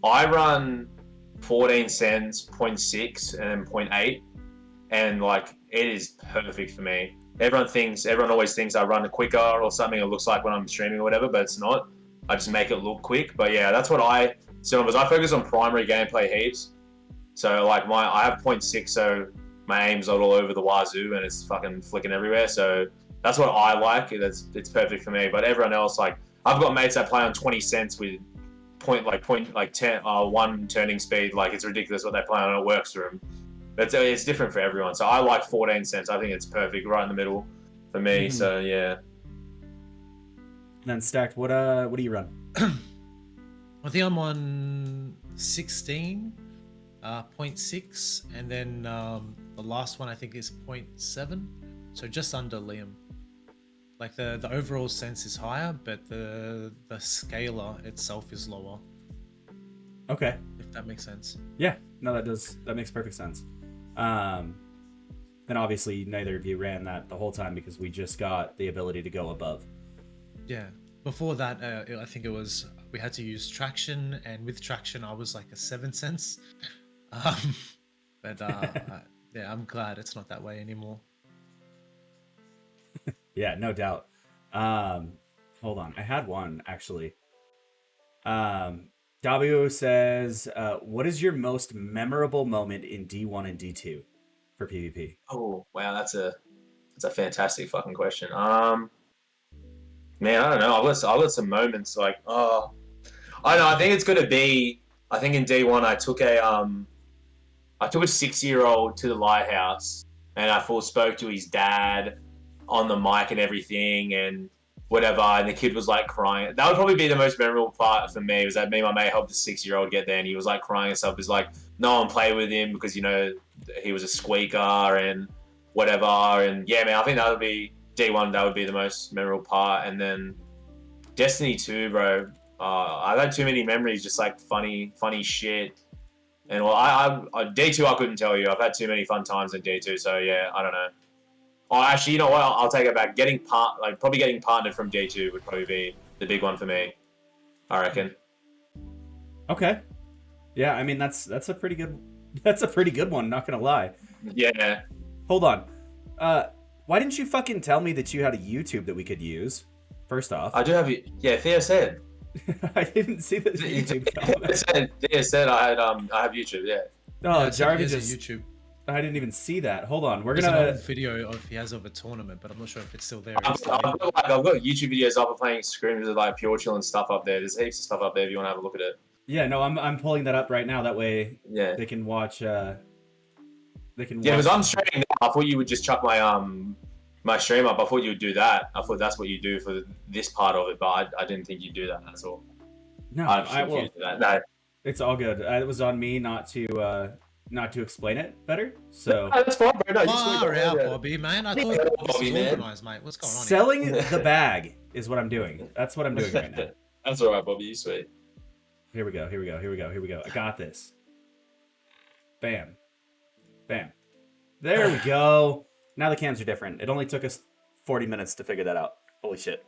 run 14 cents, 0.6, and then 0.8, and it is perfect for me. Everyone always thinks I run quicker or something. It looks like when I'm streaming or whatever, but it's not. I just make it look quick. But yeah, that's what I focus on primary gameplay heaps. So I have 0.6, so my aim's not all over the wazoo and it's fucking flicking everywhere. So that's what I like. It's perfect for me. But everyone else, I've got mates that play on 20 cents with 1 turning speed. It's ridiculous what they play on. It works for them. But it's different for everyone. So I like 14 cents. I think it's perfect, right in the middle for me. Mm-hmm. So yeah. And then Stacked, what do you run? I think I'm on 16, 0.6, and then the last one I think is 0.7, so just under Liam. The overall sense is higher, but the scalar itself is lower. Okay. If that makes sense. Yeah, no, that makes perfect sense. Then obviously neither of you ran that the whole time because we just got the ability to go above. Yeah. before that, I think it was we had to use traction, and with traction, I was like a 7 cents. Um, but yeah, I'm glad it's not that way anymore. Yeah, no doubt. Hold on, I had one actually. Dabio says, "What is your most memorable moment in D1 and D2 for PvP?" Oh wow, that's a fantastic fucking question. Man, I don't know. I've got some moments like I know. I think it's gonna be. I think in D1 I took a 6-year-old to the lighthouse and I full spoke to his dad on the mic and everything and whatever. And the kid was like crying. That would probably be the most memorable part for me was that me and my mate helped the 6-year-old get there and he was like crying and stuff. He's like, no one played with him because, you know, he was a squeaker and whatever. And yeah, man, I think that would be D1. That would be the most memorable part. And then Destiny 2, bro. I've had too many memories, just like funny shit. And well, I D2 I couldn't tell you. I've had too many fun times in D2, so yeah, I don't know. Oh, actually, you know what? I'll take it back. Probably getting partnered from D2 would probably be the big one for me. I reckon. Okay. Yeah, I mean that's a pretty good one. Not gonna lie. Yeah. Hold on. Why didn't you fucking tell me that you had a YouTube that we could use? First off, I do have it. Yeah, Theo said. I didn't see the YouTube comment. Theo said I have YouTube. Yeah. Oh, Yeah, Jarvis he has just. a YouTube. I didn't even see that. Hold on, we're There's an gonna. old video he has of a tournament, but I'm not sure if it's still there. I've got YouTube videos up of playing Scrim with like Pure Chill and stuff up there. There's heaps of stuff up there if you want to have a look at it. Yeah, no, I'm pulling that up right now. That way, Yeah. they can watch. They can. Yeah, watch. because I'm streaming now. I thought you would just chuck my stream up. I thought you would do that. I thought that's what you do for this part of it, but I didn't think you'd do that. That's all. No, I will. No. It's all good. It was on me not to explain it better. So No, that's fine, bro. No, you Far out, sweet, Bobby, man. I Yeah, thought this Bobby, was man. organized, mate. What's going on here? selling the bag is what I'm doing. That's what I'm doing right now. That's all right, Bobby. You sweet. Here we go. I got this. Bam. Bam. There we go. Now the cams are different. It only took us 40 minutes to figure that out. Holy shit.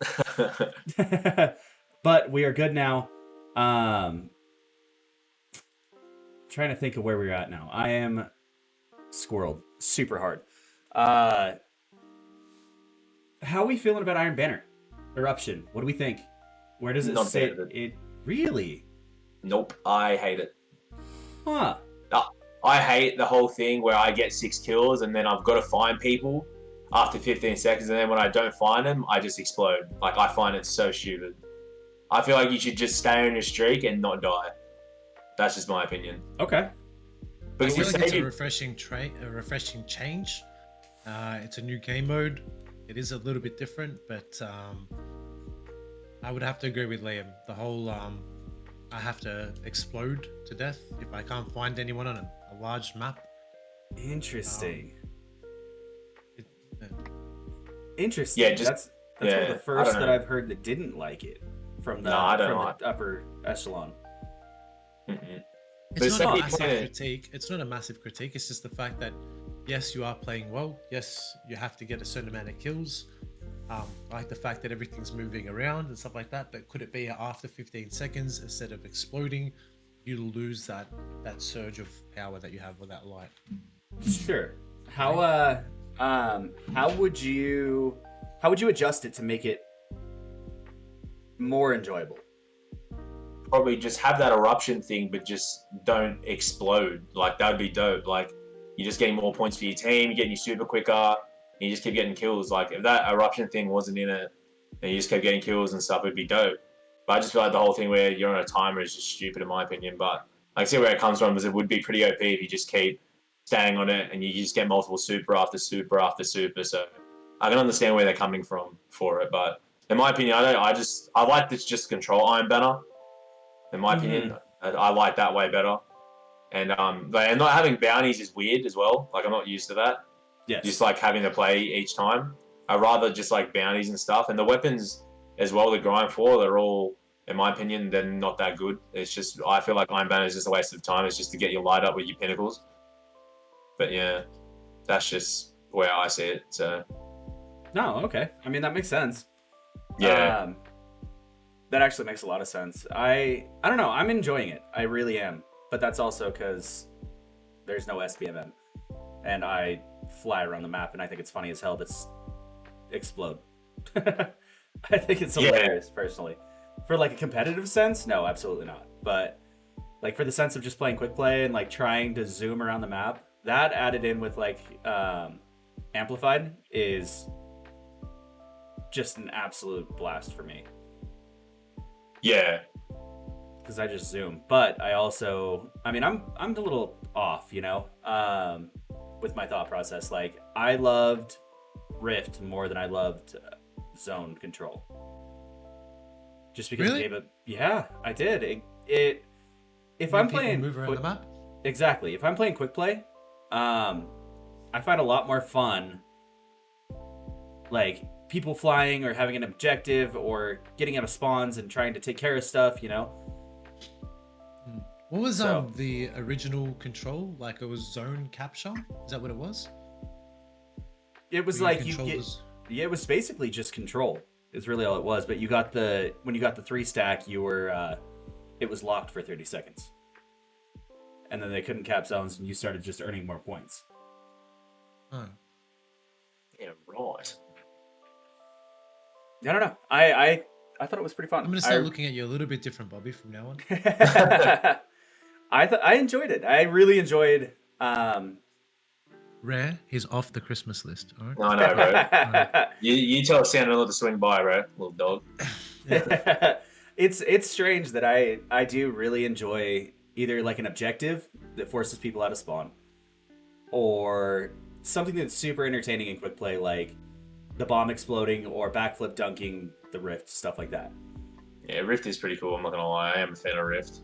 But we are good now. Trying to think of where we're at now. I am squirreled super hard. How are we feeling about Iron Banner? Eruption. What do we think? Where does it Not sit? bad. It really? Nope. I hate it. Huh. I hate the whole thing where I get 6 kills and then I've got to find people after 15 seconds, and then when I don't find them, I just explode. Like, I find it so stupid. I feel like you should just stay on your streak and not die. That's just my opinion. Okay. I Because feel you like it's say a refreshing change. It's a new game mode. It is a little bit different, but I would have to agree with Liam. The whole I have to explode to death if I can't find anyone on a large map. Interesting. It, Interesting. Yeah, That's one of the I first don't that know. I've heard that didn't like it from the No, I don't from like the upper echelon. Mm-mm. It's But not a it's massive like- critique. It's not a massive critique. It's just the fact that yes, you are playing well. Yes, you have to get a certain amount of kills. I like the fact that everything's moving around and stuff like that. But could it be after 15 seconds instead of exploding, you lose that surge of power that you have with that light? Sure. How would you adjust it to make it more enjoyable? Probably just have that eruption thing, but just don't explode. Like, that would be dope. Like, you're just getting more points for your team, you're getting your super quicker, and you just keep getting kills. Like, if that eruption thing wasn't in it, and you just kept getting kills and stuff, it'd be dope. But I just feel like the whole thing where you're on a timer is just stupid in my opinion. But I see where it comes from, because it would be pretty OP if you just keep staying on it and you just get multiple super after super after super. So I can understand where they're coming from for it. But in my opinion, I like this just control Iron Banner. In my opinion, I like that way better. And not having bounties is weird as well. Like, I'm not used to that. Yes. Just like having to play each time. I rather just like bounties and stuff. And the weapons as well, the grind for, they're all, in my opinion, they're not that good. It's just, I feel like Iron Banner is just a waste of time. It's just to get your light up with your pinnacles. But yeah, that's just where I see it. So No, okay. I mean, that makes sense. yeah. That actually makes a lot of sense. I don't know. I'm enjoying it. I really am. But that's also because there's no SBMM, and I fly around the map, and I think it's funny as hell to explode. I think it's hilarious, personally. For like a competitive sense, no, absolutely not. But like for the sense of just playing quick play and like trying to zoom around the map, that added in with like amplified is just an absolute blast for me. Yeah. Because I just zoom. But I also, I mean, I'm a little off, you know, with my thought process. Like I loved Rift more than I loved zone control. Just because Really? it gave it, yeah, I did. If When I'm people playing move around the map. exactly, if I'm playing quick play, I find a lot more fun, like people flying or having an objective or getting out of spawns and trying to take care of stuff, you know. What was So- the original control? Like it was zone capture? Is that what it was? It was Where like you control get, was- yeah, it was basically just control. Is really all it was. But you got when you got the 3 stack, you were it was locked for 30 seconds, and then they couldn't cap zones, and you started just earning more points. Oh. Yeah, right. I don't know. I thought it was pretty fun. I'm gonna start looking at you a little bit different, Bobby, from now on. I enjoyed it. I really enjoyed. Rare, he's off the Christmas list. All right. No, I know, bro. You tell Santa to swing by, bro, little dog. It's strange that I do really enjoy either like an objective that forces people out of spawn, or something that's super entertaining in quick play, like the bomb exploding or backflip dunking the rift, stuff like that. Yeah, Rift is pretty cool. I'm not gonna lie. I am a fan of Rift.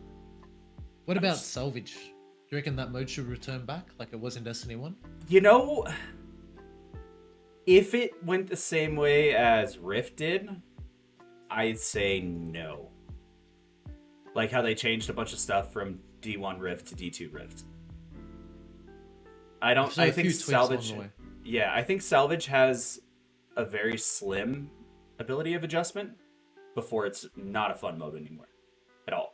What about salvage? Do you reckon that mode should return back like it was in Destiny 1? You know, if it went the same way as Rift did, I'd say no. Like how they changed a bunch of stuff from D1 Rift to D2 Rift. I There's a think few tweaks salvage. along the way. Yeah, I think salvage has a very slim ability of adjustment before it's not a fun mode anymore at all.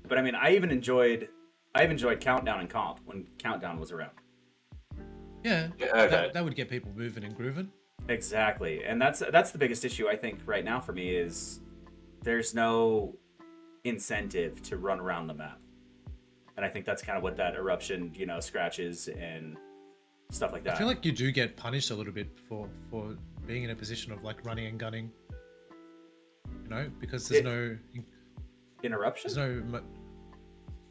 But I mean, I've enjoyed Countdown and Comp when Countdown was around. Yeah, Yeah, okay. that would get people moving and grooving. Exactly, and that's the biggest issue I think right now for me is there's no incentive to run around the map, and I think that's kind of what that eruption, you know, scratches and stuff like that. I feel like you do get punished a little bit for being in a position of like running and gunning. You know, because there's Interruption?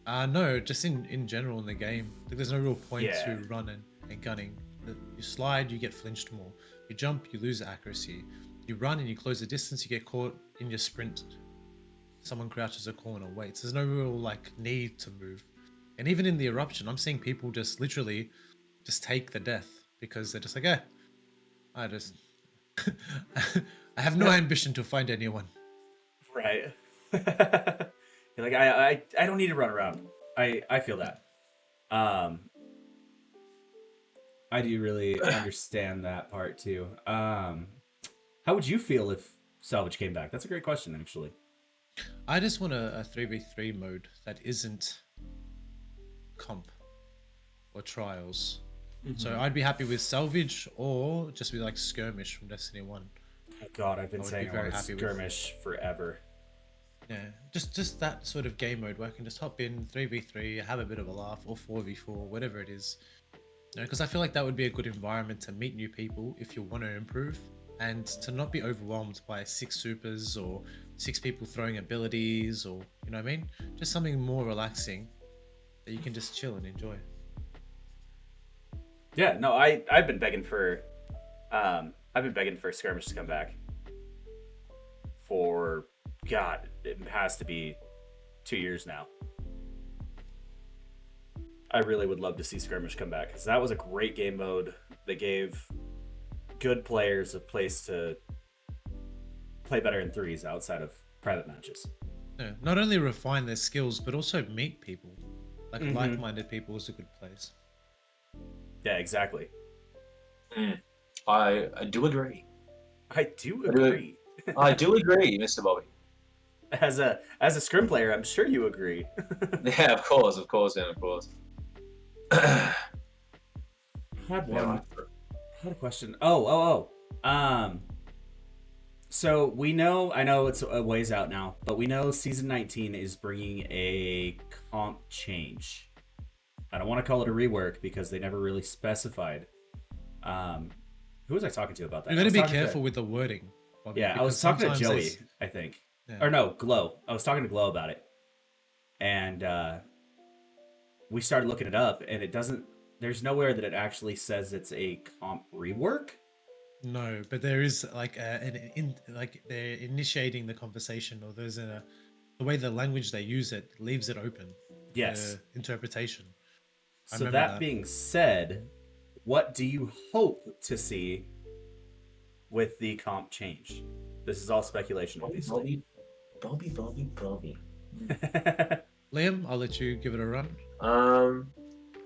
no, just in general in the game. Like, there's no real point Yeah. to running and gunning. You slide, you get flinched more. You jump, you lose accuracy. You run and you close the distance, you get caught in your sprint. Someone crouches a corner, waits. There's no real like need to move. And even in the eruption, I'm seeing people just literally just take the death because they're just like, I just I have no ambition to find anyone. Right. You're like, I don't need to run around. I feel that. I do really understand that part too. How would you feel if salvage came back? That's a great question, actually. I just want a 3v3 mode that isn't comp or trials. So I'd be happy with salvage or just with like skirmish from Destiny 1. God, I've been I would saying be I very want happy with- skirmish forever. Yeah, just that sort of game mode where I can just hop in 3v3, have a bit of a laugh, or 4v4, whatever it is. You know, because I feel like that would be a good environment to meet new people if you want to improve, and to not be overwhelmed by 6 supers or 6 people throwing abilities, or you know what I mean? Just something more relaxing that you can just chill and enjoy. Yeah, no, I've been begging for skirmish to come back for, God, it has to be 2 years now. I really would love to see skirmish come back because that was a great game mode that gave good players a place to play better in threes outside of private matches. Yeah, not only refine their skills but also meet people, like like-minded people is a good place. Yeah, exactly. I do agree. I do agree. I do agree, Mr. Bobby. As a Scrim player, I'm sure you agree. Yeah, of course, man, of course. Had Yeah, one. Had a question. So we know, I know it's a ways out now, but we know season 19 is bringing a comp change. I don't want to call it a rework because they never really specified. Who was I talking to about that? You got I to was be talking careful with the wording. Bobby, Yeah, I was because talking to sometimes Joey, there's- I think. Yeah. Or no, Glow. I was talking to Glow about it. And we started looking it up, and it doesn't, there's nowhere that it actually says it's a comp rework. No, but there is like like they're initiating the conversation, or there's the way the language they use it leaves it open. Yes. For interpretation. I So remember that being said, what do you hope to see with the comp change? This is all speculation, obviously. Bobby. Liam, I'll let you give it a run.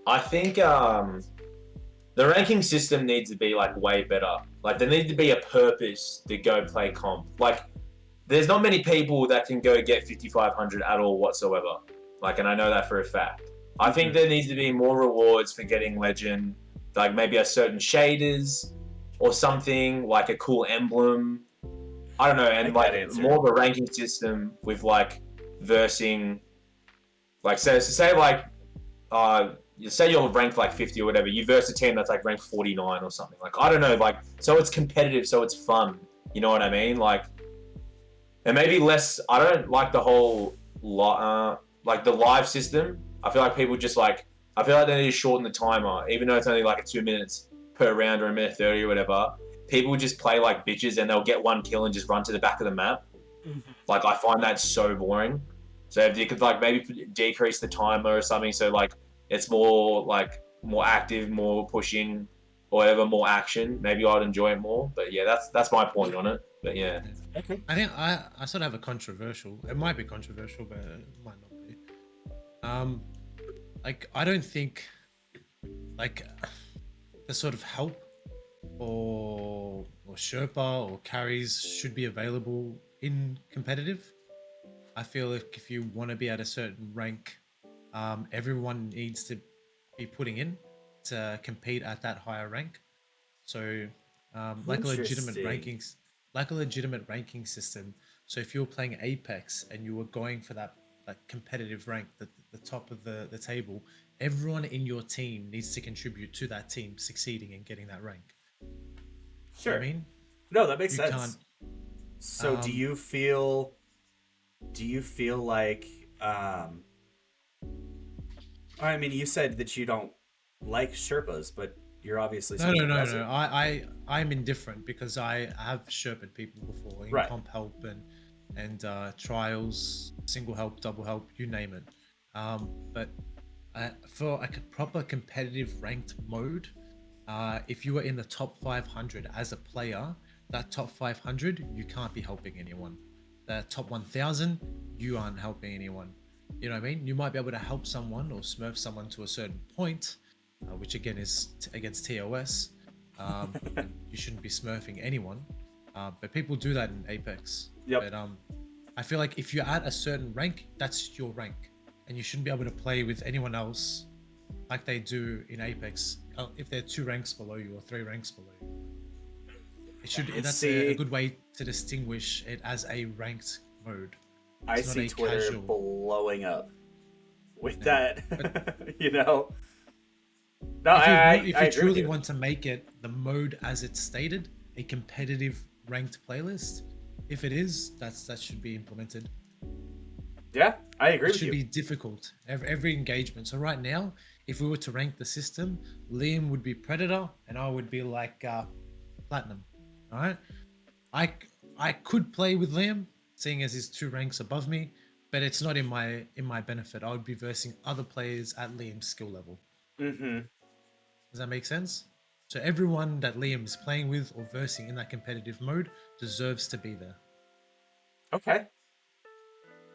I think the ranking system needs to be like way better. Like there needs to be a purpose to go play comp. Like there's not many people that can go get 5,500 at all whatsoever. Like, and I know that for a fact. I think there needs to be more rewards for getting legend, like maybe a certain shaders or something, like a cool emblem. I don't know, and like more of a ranking system with like versing, like say like you say you're ranked like 50 or whatever, you verse a team that's like ranked 49 or something. Like I don't know, like so it's competitive, so it's fun. You know what I mean? Like, and maybe less. I don't like the whole like the live system. I feel like people just like. I feel like they need to shorten the timer, even though it's only like 2 minutes per round or a minute 30 or whatever. People just play like bitches and they'll get one kill and just run to the back of the map. Like I find that so boring. So if you could like maybe decrease the timer or something, so like it's more like more active, more pushing, or whatever, more action. Maybe I'd enjoy it more. But yeah, that's my point on it. But yeah, Okay. I think I sort of have a controversial. It might be controversial, but it might not be. Like I don't think like the sort of help or Sherpa or carries should be available in competitive. I feel like if you want to be at a certain rank, everyone needs to be putting in to compete at that higher rank. So, like a legitimate Interesting. rankings, like a legitimate ranking system. So if you're playing Apex and you were going for that like competitive rank, the top of the table, everyone in your team needs to contribute to that team succeeding and getting that rank. Sure. You know what I mean? No, that makes You sense. can't. So do you feel like I mean you said that you don't like Sherpas, but you're obviously No. I'm indifferent because I have Sherped people before in Right. comp help and trials, single help, double help, you name it. But for like a proper competitive ranked mode, if you are in the top 500 as a player, that top 500 you can't be helping anyone. That top 1000 you aren't helping anyone. You know what I mean? You might be able to help someone or smurf someone to a certain point, which again is against TOS. And you shouldn't be smurfing anyone, but people do that in Apex. Yep. But I feel like if you're at a certain rank, that's your rank, and you shouldn't be able to play with anyone else like they do in Apex. If they're 2 ranks below you or 3 ranks below you, it should. That's a good way to distinguish it as a ranked mode. I It's not see a Twitter casual. blowing up with Yeah. that. You know. No, If you I agree with truly you. want to make it the mode as it's stated, a competitive ranked playlist, if it is, that should be implemented. Yeah, I agree It with should you. be difficult every engagement. So right now, if we were to rank the system, Liam would be Predator and I would be like Platinum. All right, I could play with Liam, seeing as he's 2 ranks above me, but it's not in my benefit. I would be versing other players at Liam's skill level. Mm-hmm. Does that make sense? So everyone that Liam is playing with or versing in that competitive mode deserves to be there. Okay.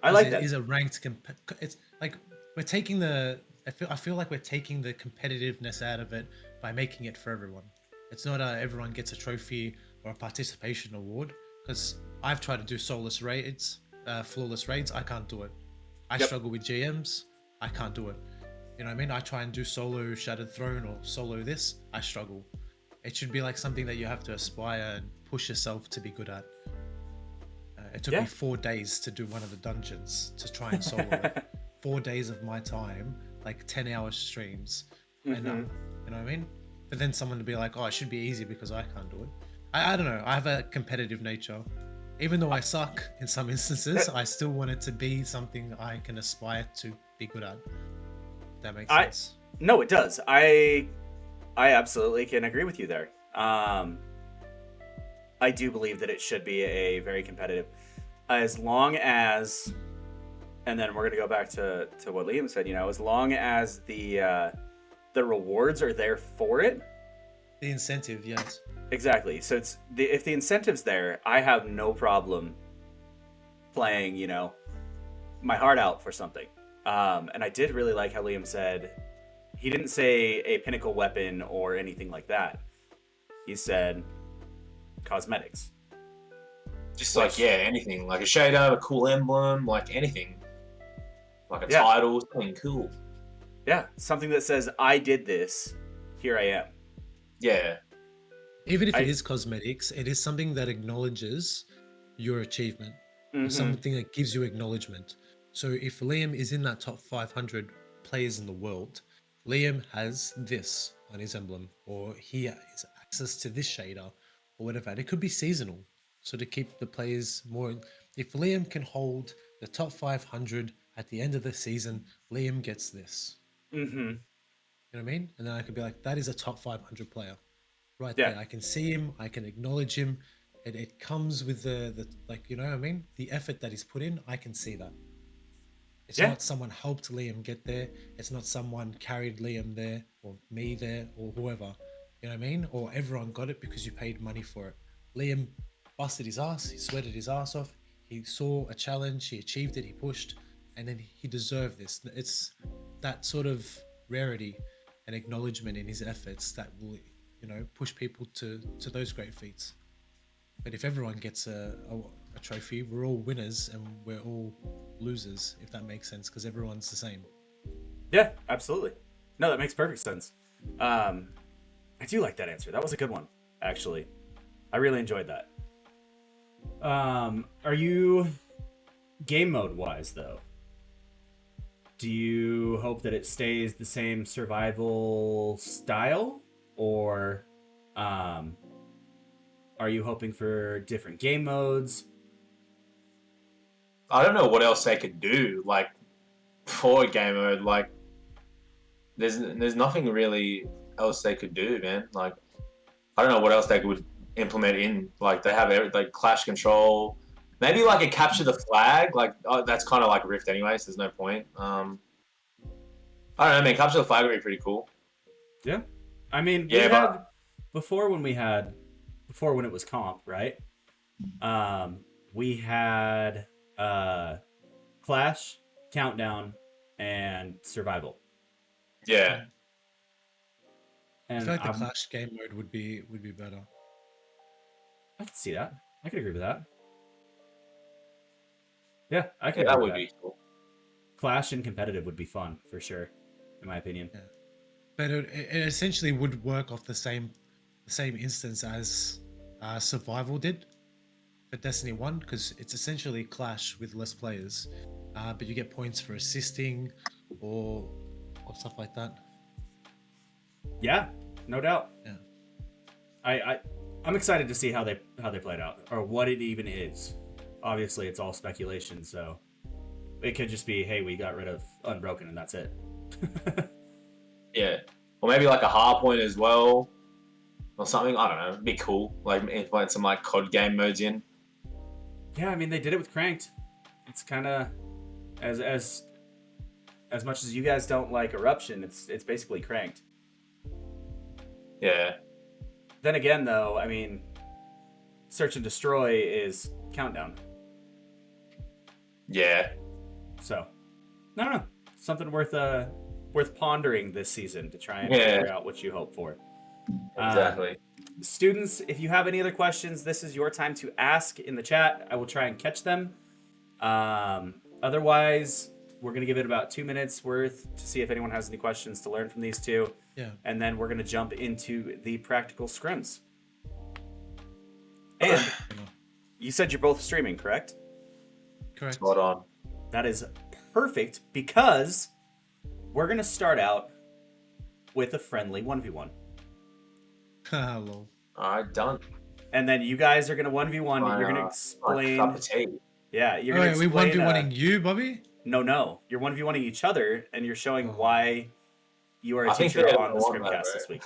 I like that. It is a ranked it's like we're taking the I feel like we're taking the competitiveness out of it by making it for everyone. It's not everyone gets a trophy or a participation award. because I've tried to do soulless raids, flawless raids. I can't do it. I Yep. struggle with GMs. I can't do it. You know what I mean? I try and do solo Shattered Throne or solo this. I struggle. It should be like something that you have to aspire and push yourself to be good at. It took me 4 days to do one of the dungeons to try and solo it. 4 days of my time, like 10-hour streams. And you know what I mean? But then someone to be like, oh, it should be easy because I can't do it. I don't know. I have a competitive nature. Even though I suck in some instances, I still want it to be something I can aspire to be good at. If that makes sense. No, it does. I absolutely can agree with you there. I do believe that it should be a very competitive, as long as, and then we're going to go back to what Liam said, you know, as long as the rewards are there for it. The incentive, yes. Exactly. So if the incentive's there, I have no problem playing, you know, my heart out for something. And I did really like how Liam said, he didn't say a pinnacle weapon or anything like that. He said cosmetics. Just like, anything. Like a shader, a cool emblem, like anything. Like a Yeah. title, something cool. Yeah, something that says, I did this, here I am. Yeah. Even if it is cosmetics, it is something that acknowledges your achievement. Or something that gives you acknowledgement. So if Liam is in that top 500 players in the world, Liam has this on his emblem, or he has access to this shader, or whatever. And it could be seasonal. So to keep the players more... If Liam can hold the top 500 at the end of the season, Liam gets this. You know what I mean? And then I could be like, that is a top 500 player. Right there. I can see him. I can acknowledge him. It comes with the like, you know what I mean? The effort that he's put in, I can see that. It's not someone helped Liam get there. It's not someone carried Liam there, or me there, or whoever. You know what I mean? Or everyone got it because you paid money for it. Liam busted his ass. He sweated his ass off. He saw a challenge. He achieved it. He pushed. And then he deserved this. It's that sort of rarity and acknowledgement in his efforts that will, you know, push people to those great feats. But if everyone gets a trophy, we're all winners and we're all losers, if that makes sense, because everyone's the same. Yeah, absolutely. No, that makes perfect sense. I do like that answer. That was a good one, actually. I really enjoyed that. Are you, game mode wise though, do you hope that it stays the same survival style, or are you hoping for different game modes? I don't know what else they could do, like, for game mode. Like, there's nothing really else they could do, man. Like, I don't know what else they could implement in. Like, they have like clash control, maybe like a capture the flag. Like, that's kind of like Rift anyway, so there's no point. I don't know, man. Capture the flag would be pretty cool. Yeah, I mean, before when it was comp, right? We had Clash, Countdown, and Survival. Yeah. And I feel like the Clash game mode would be better. I can see that. I could agree with that. Yeah, I could. Yeah, that would be cool. Clash and competitive would be fun for sure, in my opinion. Yeah. But it essentially would work off the same instance as Survival did for Destiny 1, because it's essentially Clash with less players, but you get points for assisting or stuff like that. Yeah, no doubt. Yeah. I'm excited to see how they play it out, or what it even is. Obviously, it's all speculation, so it could just be, hey, we got rid of Unbroken and that's it. Yeah, or maybe like a hard point as well, or something. I don't know. It'd be cool. Like implement some like COD game modes in. Yeah, I mean they did it with Cranked. It's kind of as much as you guys don't like Eruption, it's basically Cranked. Yeah. Then again, though, I mean, Search and Destroy is Countdown. Yeah. So, I don't know. Something worth pondering this season to try and figure out what you hope for. Exactly. Students, if you have any other questions, this is your time to ask in the chat. I will try and catch them. Otherwise, we're going to give it about 2 minutes worth to see if anyone has any questions to learn from these two. Yeah. And then we're going to jump into the practical scrims. And you said you're both streaming, correct? Correct. Spot on. That is perfect because we're going to start out with a friendly 1v1. Hello. All right, done. And then you guys are going to 1v1. You're going to My explain. cup of tea. Yeah, you're Oh, going to wait, explain. we 1v1ing you, Bobby? No. You're 1v1ing each other, and you're showing Oh. why you are a I think teacher they're on the the one that, ScrimCast this week.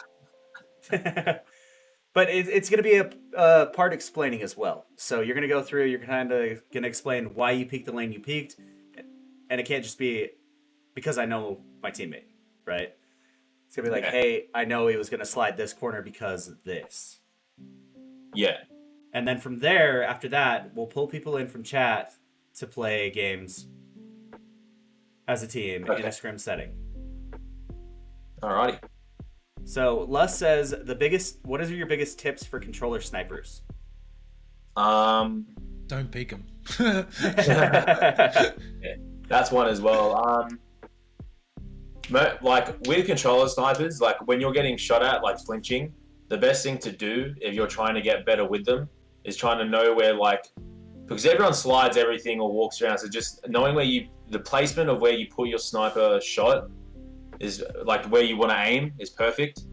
But it's going to be a part explaining as well. So you're going to go through, you're kind of going to explain why you peeked the lane you peeked. And it can't just be because I know my teammate, right? It's going to be like, hey, I know he was going to slide this corner because of this. Yeah. And then from there, after that, we'll pull people in from chat to play games as a team in a scrim setting. Alrighty. So Les says what are your biggest tips for controller snipers? Don't peek him. Yeah, that's one as well. Like with controller snipers, like when you're getting shot at, like flinching, the best thing to do if you're trying to get better with them is trying to know where, like, because everyone slides everything or walks around, so just knowing the placement of where you put your sniper shot is like where you want to aim is perfect,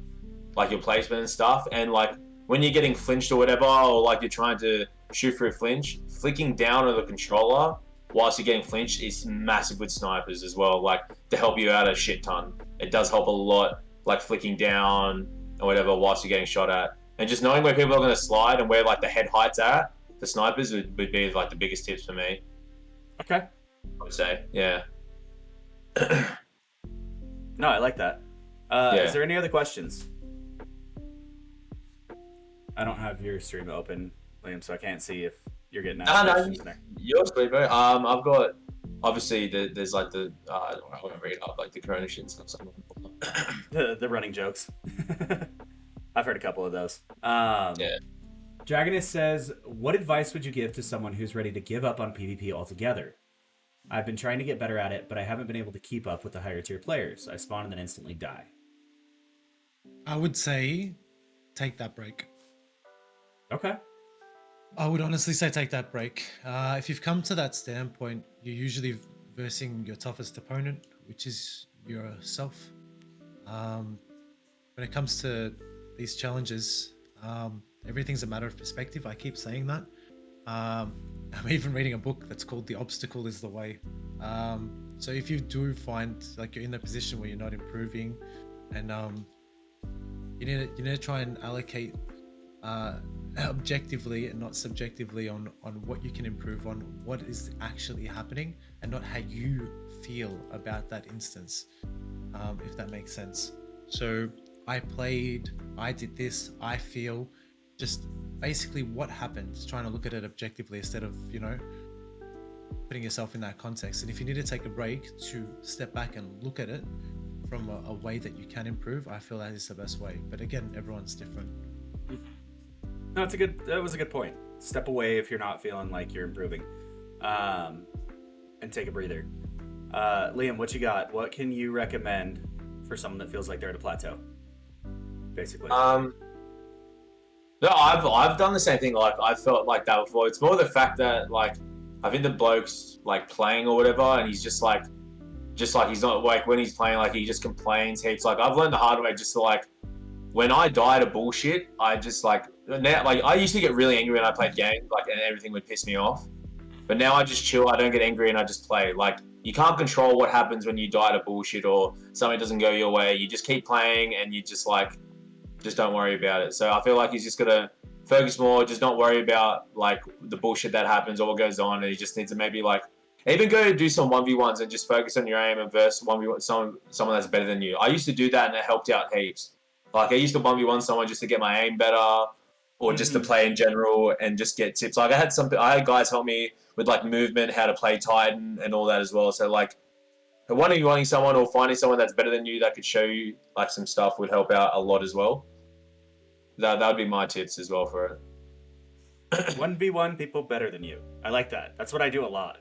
like your placement and stuff. And like when you're getting flinched or whatever, or like you're trying to shoot through a flinch, flicking down on the controller whilst you're getting flinched is massive with snipers as well, like to help you out a shit ton. It does help a lot, like flicking down or whatever whilst you're getting shot at. And just knowing where people are going to slide and where like the head heights are for snipers would be like the biggest tips for me. Okay. I would say, yeah. No, I like that. Yeah. Is there any other questions? I don't have your stream open, Liam, so I can't see if you're getting asked questions in there. Yours, bro. I've got obviously there's like the I won't read up like the corona shit and stuff. The running jokes. I've heard a couple of those. Yeah. Dragonist says, what advice would you give to someone who's ready to give up on PvP altogether? I've been trying to get better at it, but I haven't been able to keep up with the higher tier players. I spawn and then instantly die. I would say take that break. Okay. I would honestly say take that break. If you've come to that standpoint, you're usually versing your toughest opponent, which is yourself. When it comes to these challenges, everything's a matter of perspective. I keep saying that. I'm even reading a book that's called The Obstacle is the Way. So if you do find like you're in a position where you're not improving, and you need to try and allocate objectively and not subjectively on what you can improve on, what is actually happening, and not how you feel about that instance, if that makes sense. So I did this, I feel, just basically what happened, trying to look at it objectively instead of, putting yourself in that context. And if you need to take a break to step back and look at it from a way that you can improve, I feel that is the best way. But again, everyone's different. No, that was a good point. Step away if you're not feeling like you're improving. And take a breather. Liam, what you got? What can you recommend for someone that feels like they're at a plateau? Basically. No, I've done the same thing. Like I felt like that before. It's more the fact that like I think the bloke's like playing or whatever, and he's just like he's not like when he's playing, like he just complains heaps. Like I've learned the hard way just to like when I die to bullshit, I just like now like I used to get really angry when I played games, like and everything would piss me off. But now I just chill. I don't get angry and I just play. Like you can't control what happens when you die to bullshit or something doesn't go your way. You just keep playing and you just don't worry about it. So I feel like he's just gotta focus more, just not worry about like the bullshit that happens or what goes on, and he just needs to maybe like even go do some 1v1s and just focus on your aim and verse 1v1 someone that's better than you. I used to do that and it helped out heaps. Like I used to 1v1 someone just to get my aim better or just to play in general and just get tips. Like I had guys help me with like movement, how to play Titan and all that as well. So like 1v1ing someone or finding someone that's better than you that could show you like some stuff would help out a lot as well. that would be my tips as well for it. 1v1 people better than you. I like that. That's what I do a lot.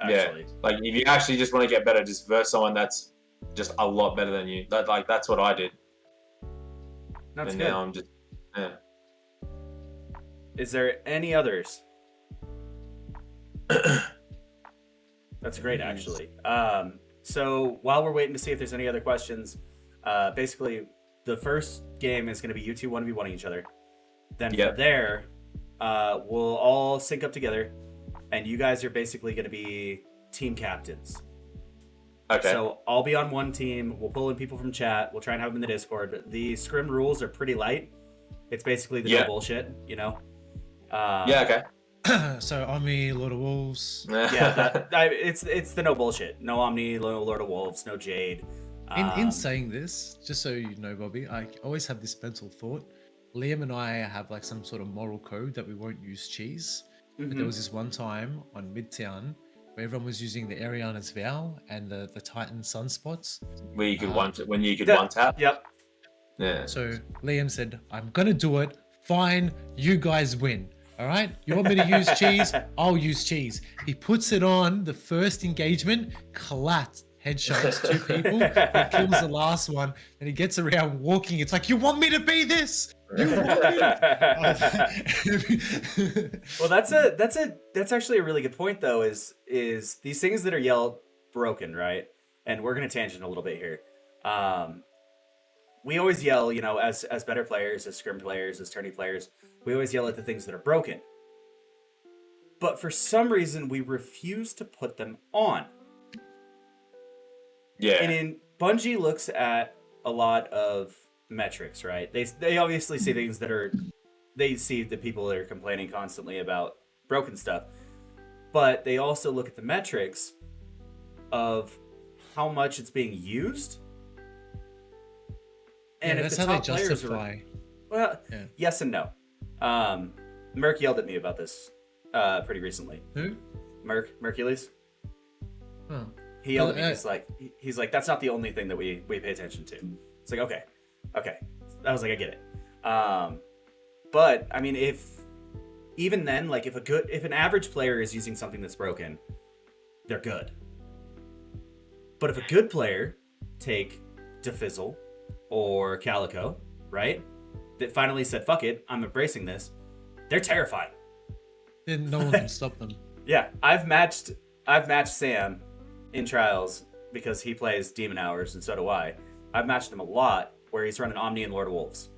Actually. Yeah, like if you actually just want to get better, just verse someone that's just a lot better than you. That's what I did. That's and good. now I'm just Is there any others? That's great, actually. So while we're waiting to see if there's any other questions, basically the first game is going to be you two 1v1ing each other. Then from there, we'll all sync up together, and you guys are basically going to be team captains. okay. So I'll be on one team. We'll pull in people from chat. We'll try and have them in the Discord. The Scrim rules are pretty light. It's basically the no bullshit, you know? Okay. So Omni, Lord of Wolves. It's the no bullshit. No Omni, no Lord of Wolves, no Jade. In saying this, just so you know, Bobby, I always have this mental thought. Liam and I have like some sort of moral code that we won't use cheese. But there was this one time on Midtown where everyone was using the Ariana's Vow and the Titan Sunspots. Where you could one tap. Yep. Yeah. So Liam said, I'm going to do it. Fine. You guys win. All right. You want me to use cheese? I'll use cheese. He puts it on the first engagement, collat, headshots, 2 people. He kills the last one and he gets around walking. It's like, you want me to be this? You want me to... Well, that's actually a really good point though, is these things that are yelled broken, right? And we're going to tangent a little bit here. We always yell, you know, as better players, as Scrim players, as tourney players, we always yell at the things that are broken. But for some reason, we refuse to put them on. Yeah. And Bungie looks at a lot of metrics, right? They obviously see things they see the people that are complaining constantly about broken stuff. But they also look at the metrics of how much it's being used. And if that's the how they top players justify. Yes and no. Merc yelled at me about this pretty recently. Who? Mercules. Oh. He yelled at me. He's like, that's not the only thing that we pay attention to. It's like, okay. I was like, I get it. But I mean, even then, like if an average player is using something that's broken, they're good. But if a good player, take Defizzle or Calico, right? That finally said, fuck it, I'm embracing this. They're terrifying. Then no one can stop them. Yeah, I've matched Sam in trials because he plays Demon Hours and so do I. I've matched him a lot where he's running Omni and Lord of Wolves.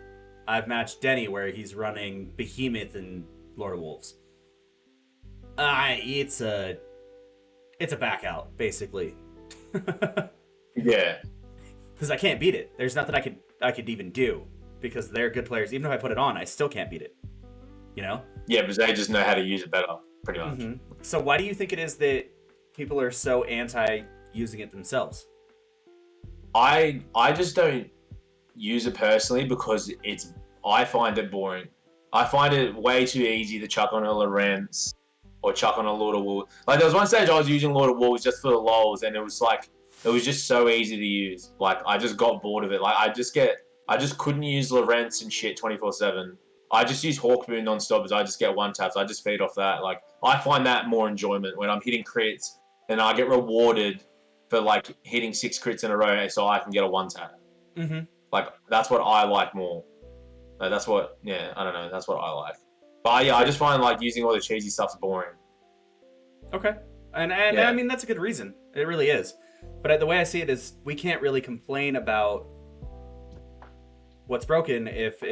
I've matched Denny where he's running Behemoth and Lord of Wolves. It's a back out, basically. Yeah. Because I can't beat it. There's nothing I could even do because they're good players. Even if I put it on, I still can't beat it. You know? Yeah, because they just know how to use it better, pretty much. Mm-hmm. So why do you think it is that people are so anti using it themselves? I just don't use it personally because I find it boring. I find it way too easy to chuck on a Lorenz or chuck on a Lord of Wolves. Like there was one stage I was using Lord of Wolves just for the lols, and it was just so easy to use. Like I just got bored of it. Like I just couldn't use Lorenz and shit 24/7. I just use Hawkmoon non-stop as I just get one taps. I just feed off that. Like I find that more enjoyment when I'm hitting crits and I get rewarded for like hitting 6 crits in a row so I can get a one tap. Mm-hmm. Like that's what I like more. Like, that's what I don't know. That's what I like. But yeah, I just find like using all the cheesy stuff's boring. Okay, and I mean that's a good reason. It really is. But the way I see it is, we can't really complain about what's broken if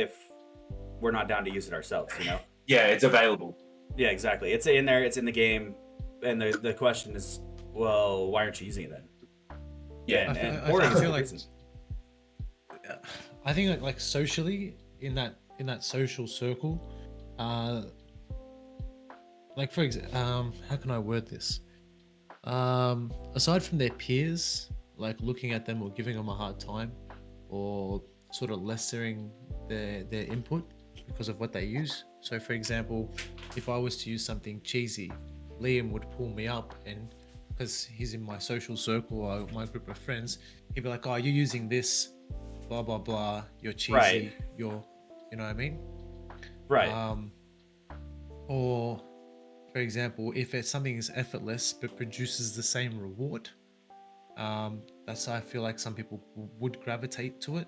we're not down to use it ourselves, you know? Yeah, it's available. Yeah, exactly. It's in there. It's in the game. And the question is, well, why aren't you using it then? Yeah, I feel like I think like socially in that social circle, like for example, how can I word this? Aside from their peers, like looking at them or giving them a hard time, or sort of lessening their input because of what they use. So for example, if I was to use something cheesy, Liam would pull me up, and because he's in my social circle or my group of friends, he'd be like, oh, you're using this, blah blah blah, you're cheesy, Right. you're You know what I mean? Right. Or, for example, if something is effortless but produces the same reward, that's how I feel like some people would gravitate to it.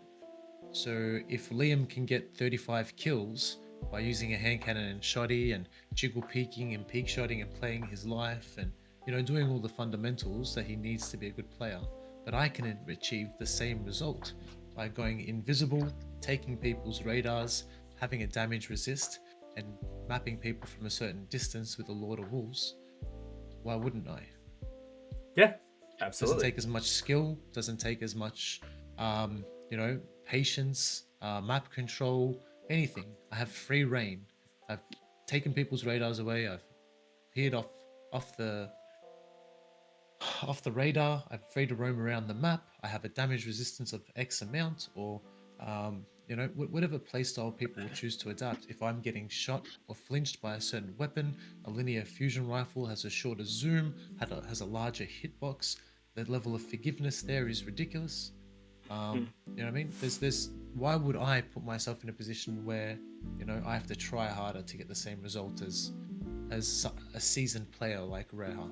So if Liam can get 35 kills by using a hand cannon and shoddy and jiggle peeking and peak shotting and playing his life and doing all the fundamentals that he needs to be a good player, but I can achieve the same result by going invisible, taking people's radars, having a damage resist, and mapping people from a certain distance with a Lord of Wolves. Why wouldn't I? Yeah, absolutely. Doesn't take as much skill, doesn't take as much patience, map control, anything. I have free reign. I've taken people's radars away. I've appeared off the radar. I'm free to roam around the map. I have a damage resistance of X amount, or whatever playstyle people will choose to adapt. If I'm getting shot or flinched by a certain weapon, a linear fusion rifle has a shorter zoom, has a larger hitbox. The level of forgiveness there is ridiculous. You know what I mean? There's why would I put myself in a position where I have to try harder to get the same result as a seasoned player like Rarehuh?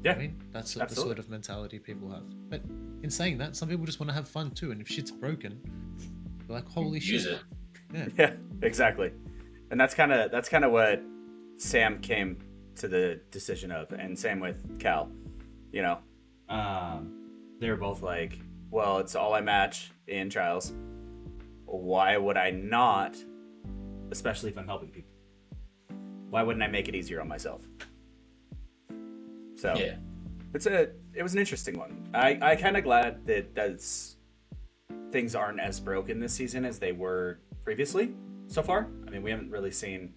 Yeah, I mean, that's the sort of mentality people have. But in saying that, some people just want to have fun too. And if shit's broken, they're like, holy shit. Use it. Yeah, exactly. And that's kind of what Sam came to the decision of, and same with Cal. They were both like, well, it's all I match in trials. Why would I not? Especially if I'm helping people. Why wouldn't I make it easier on myself? So yeah, it was an interesting one. I kind of glad that things aren't as broken this season as they were previously so far. I mean, we haven't seen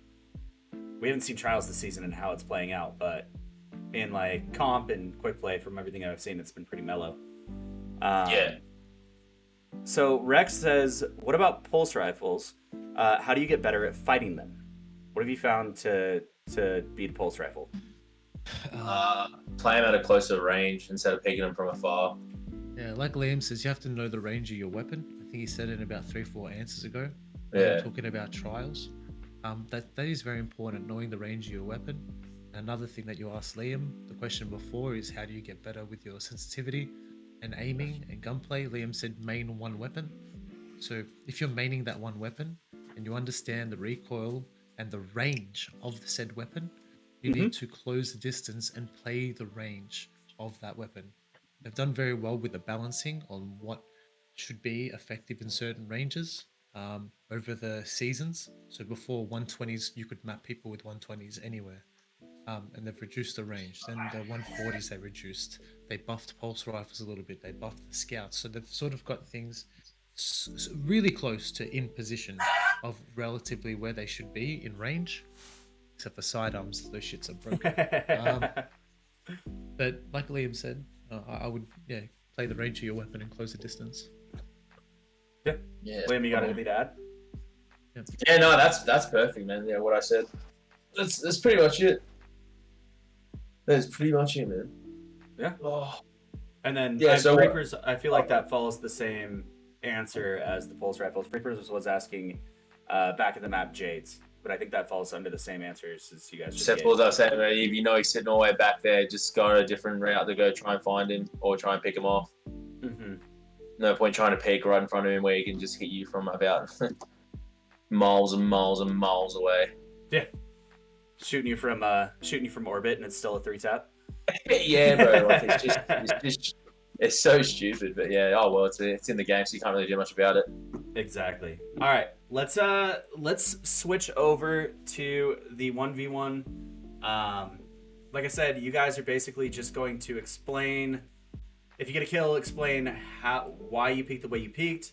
trials this season and how it's playing out, but in like comp and quick play, from everything I've seen, it's been pretty mellow. Yeah. So Rex says, what about pulse rifles? How do you get better at fighting them? What have you found to beat a pulse rifle? Play them at a closer range instead of picking them from afar. Yeah, like Liam says, you have to know the range of your weapon. I think he said it about 3-4 answers ago. Yeah. Talking about trials. That is very important, knowing the range of your weapon. Another thing that you asked Liam, the question before, is how do you get better with your sensitivity and aiming and gunplay? Liam said main one weapon. So if you're maining that one weapon and you understand the recoil and the range of the said weapon, you need to close the distance and play the range of that weapon. They've done very well with the balancing on what should be effective in certain ranges over the seasons. So before 120s, you could map people with 120s anywhere. And they've reduced the range. Then the 140s they reduced. They buffed pulse rifles a little bit. They buffed the scouts. So they've sort of got things really close to in position of relatively where they should be in range. Except for sidearms, those shits are broken. But like Liam said, I would play the range of your weapon and close the distance. Yeah. Liam, you got cool. anything to add? Yeah, no, that's perfect, man. Yeah, what I said. That's pretty much it. That's pretty much it, man. Yeah. Oh. And then so Reapers, I feel like that follows the same answer as the pulse rifles. Reapers was asking back at the map Jades, but I think that falls under the same answers as you guys just Except gave. as I was saying, man, if you know he's sitting all the way back there, just go a different route to go try and find him or try and pick him off. Mm-hmm. No point trying to peek right in front of him where he can just hit you from about miles and miles and miles away. Yeah. Shooting you from orbit, and it's still a 3-tap. Yeah, bro. Like, it's so stupid, but yeah. Oh well, it's in the game, so you can't really do much about it. Exactly. All right, let's switch over to the 1v1. Like I said, you guys are basically just going to explain. If you get a kill, explain why you peaked the way you peaked,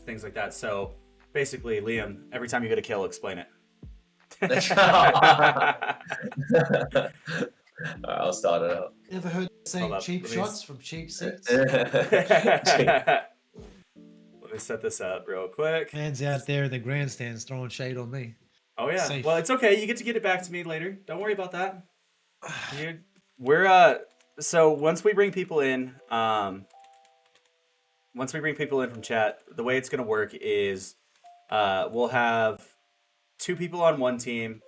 things like that. So basically, Liam, every time you get a kill, explain it. I'll start it out. Ever heard saying cheap shots from cheap seats? Let me set this up real quick. Fans out there in the grandstands throwing shade on me. Oh yeah. Safe. Well, it's okay. You get to get it back to me later. Don't worry about that. We're so once we bring people in from chat, the way it's gonna work is We'll have 2 people on one team,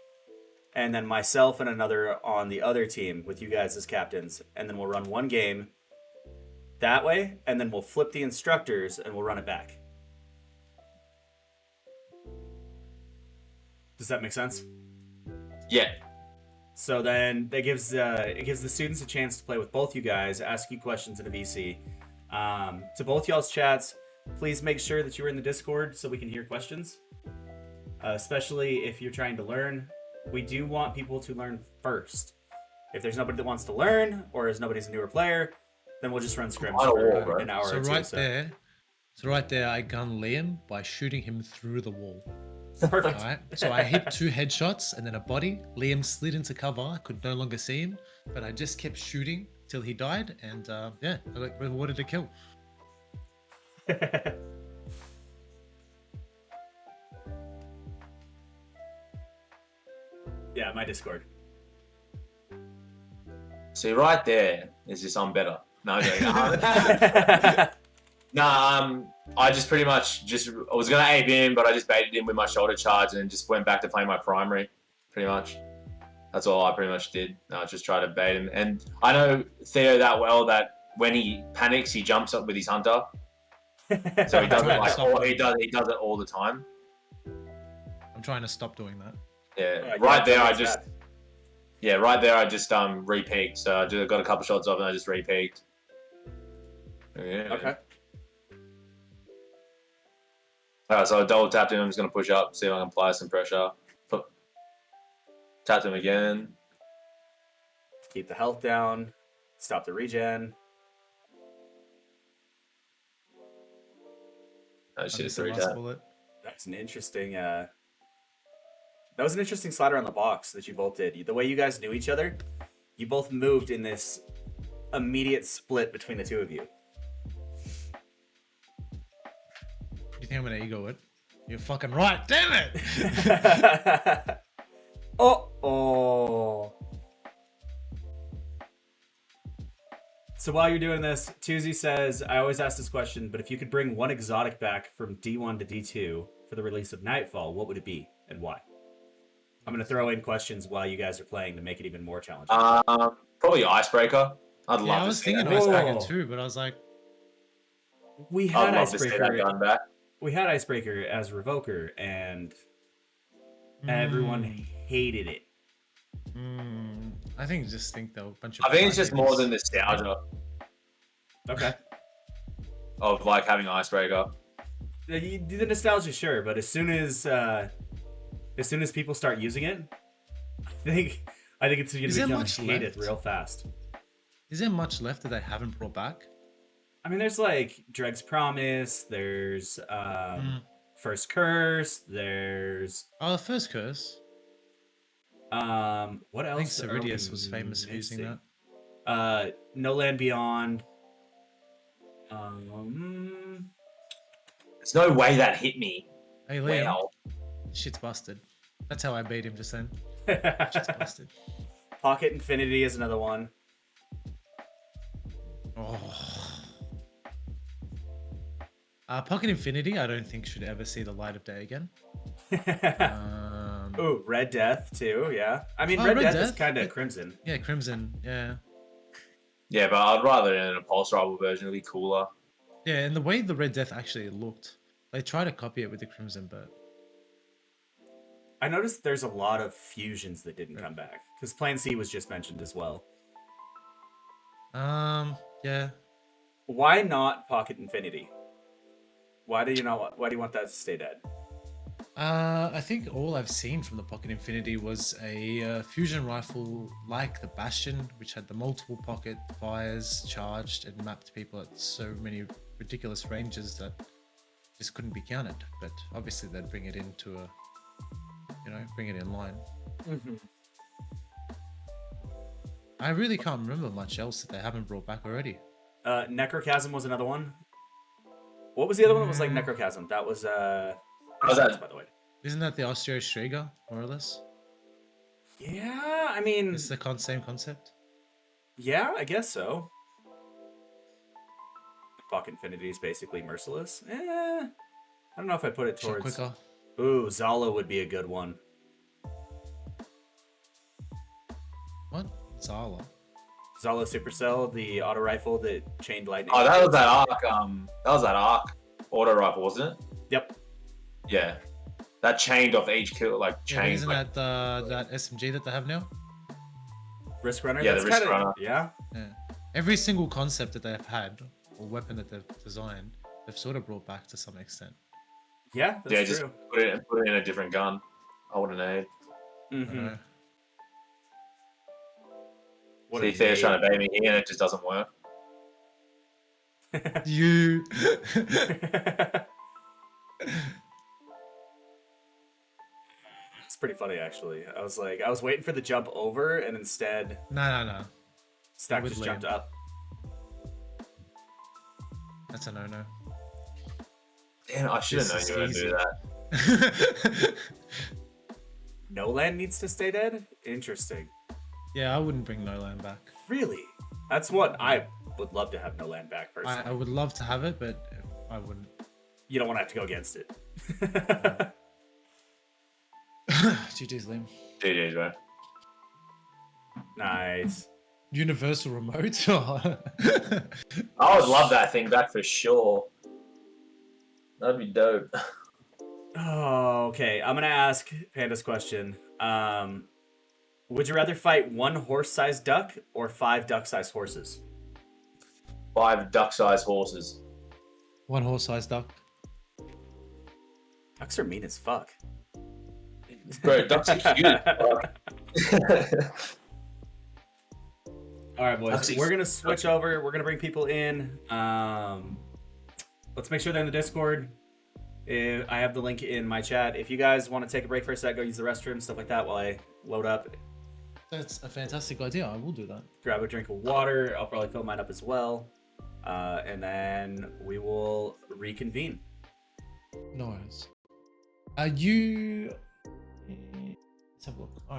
and then myself and another on the other team with you guys as captains. And then we'll run one game that way, and then we'll flip the instructors and we'll run it back. Does that make sense? Yeah. So then it gives the students a chance to play with both you guys, ask you questions in a VC. To both y'all's chats, please make sure that you're in the Discord so we can hear questions. Especially if you're trying to learn. We do want people to learn first. If there's nobody that wants to learn, or if nobody's a newer player, then we'll just run scrims for an hour So or two. Right there, I gun Liam by shooting him through the wall. Perfect. All right. So I hit 2 headshots and then a body. Liam slid into cover. I could no longer see him, but I just kept shooting till he died, and I got rewarded a kill. Yeah, my Discord. See, right there is just I'm better. No, I'm joking. I just pretty much I was gonna aim him, but I just baited him with my shoulder charge and just went back to playing my primary. Pretty much, that's all I pretty much did. I just tried to bait him, and I know Theo that well that when he panics, he jumps up with his hunter. So he does it he does it all the time. I'm trying to stop doing that. Yeah, right there I just re-peeked. So I got a couple shots off and I just re-peeked. Yeah. Okay. Alright, so I double tapped him. I'm just gonna push up, see if I can apply some pressure. Tapped him again. Keep the health down. Stop the regen. Oh shit, Missed the 3 last tap. bullet. That's an interesting. That was an interesting slider on the box that you both did. The way you guys knew each other, you both moved in this immediate split between the two of you. You think I'm gonna ego it? You're fucking right. Damn it! Oh. So while you're doing this, Tuesday says, I always ask this question, but if you could bring one exotic back from D1 to D2 for the release of Nightfall, what would it be and why? I'm going to throw in questions while you guys are playing to make it even more challenging. Probably Icebreaker. I'd love Yeah, I to was see thinking that. Icebreaker too, but I was like, We I'd had love to see that gun Icebreaker. back. We had Icebreaker as Revoker, and everyone hated it. I think they're a bunch of. I think it's just more than this. nostalgia Okay. of like having Icebreaker. The nostalgia, sure, but as soon as people start using it, I think it's going to become hated real fast. Is there much left that they haven't brought back? I mean, there's like Dreg's Promise, there's First Curse, there's Oh, the first curse. what else? I think Ceridius was famous for using that. No Land Beyond. There's no way that hit me. Hey, Liam. Wow. Shit's busted. That's how I beat him just then. Shit's busted. Pocket Infinity is another one. Oh. Pocket Infinity, I don't think should ever see the light of day again. Ooh, Red Death too, yeah. I mean, Red Death is kind of Crimson. Yeah, Crimson, yeah. Yeah, but I'd rather in a Pulse Rival version. It'd be cooler. Yeah, and the way the Red Death actually looked, they tried to copy it with the Crimson, but I noticed there's a lot of fusions that didn't come back because Plan C was just mentioned as well. yeah. Why not Pocket Infinity? Why do you want that to stay dead? I think all I've seen from the Pocket Infinity was a fusion rifle like the Bastion, which had the multiple pocket fires charged and mapped people at so many ridiculous ranges that just couldn't be counted. But obviously they'd bring it into bring it in line. Mm-hmm. I really can't remember much else that they haven't brought back already. Necrochasm was another one. What was the other one that was like Necrochasm? That was How's that? by the way. Isn't that the Osteo Striga, more or less? Yeah, I mean, It's the same concept. yeah, I guess so. Pocket Infinity is basically merciless. I don't know if I put it Shot towards. quicker. Ooh, Zala would be a good one. What? Zala. Zala Supercell, the auto rifle that chained lightning. Oh, that was that arc. That was that arc auto rifle, wasn't it? Yep. Yeah. That chained off each kill, like Yeah, but chained. isn't like, that SMG that they have now? Risk Runner? Yeah, That's the Risk kinda, Runner. Yeah. Yeah. Every single concept that they've had or weapon that they've designed, they've sort of brought back to some extent. Yeah, that's yeah, true. just put it in a different gun. I would have need. Mm-hmm. What See, a Fair's trying to name. bait me here, and it just doesn't work. You. It's pretty funny, actually. I was waiting for the jump over, and instead, No. Stack would just lean. jumped up. That's a no-no. Damn, I should have known This you were is going to do that. No land needs to stay dead? Interesting. Yeah, I wouldn't bring no land back. Really? That's what I would love to have no land back, personally. I would love to have it, but I wouldn't. You don't want to have to go against it. GG's Liam. GG's, bro. Nice. Universal remote? I would love that thing back for sure. That'd be dope. Oh, okay. I'm gonna ask Panda's question. Would you rather fight one horse-sized duck or 5 duck-sized horses? 5 duck-sized horses. One horse-sized duck. Ducks are mean as fuck. Bro, ducks are cute. All right, boys. Ducks are- We're gonna switch over. We're gonna bring people in. Let's make sure they're in the Discord. I have the link in my chat. If you guys want to take a break for a sec, go use the restroom, stuff like that, while I load up. That's a fantastic idea. I will do that. Grab a drink of water. I'll probably fill mine up as well. And then we will reconvene. No worries. You. Let's have a look. All right.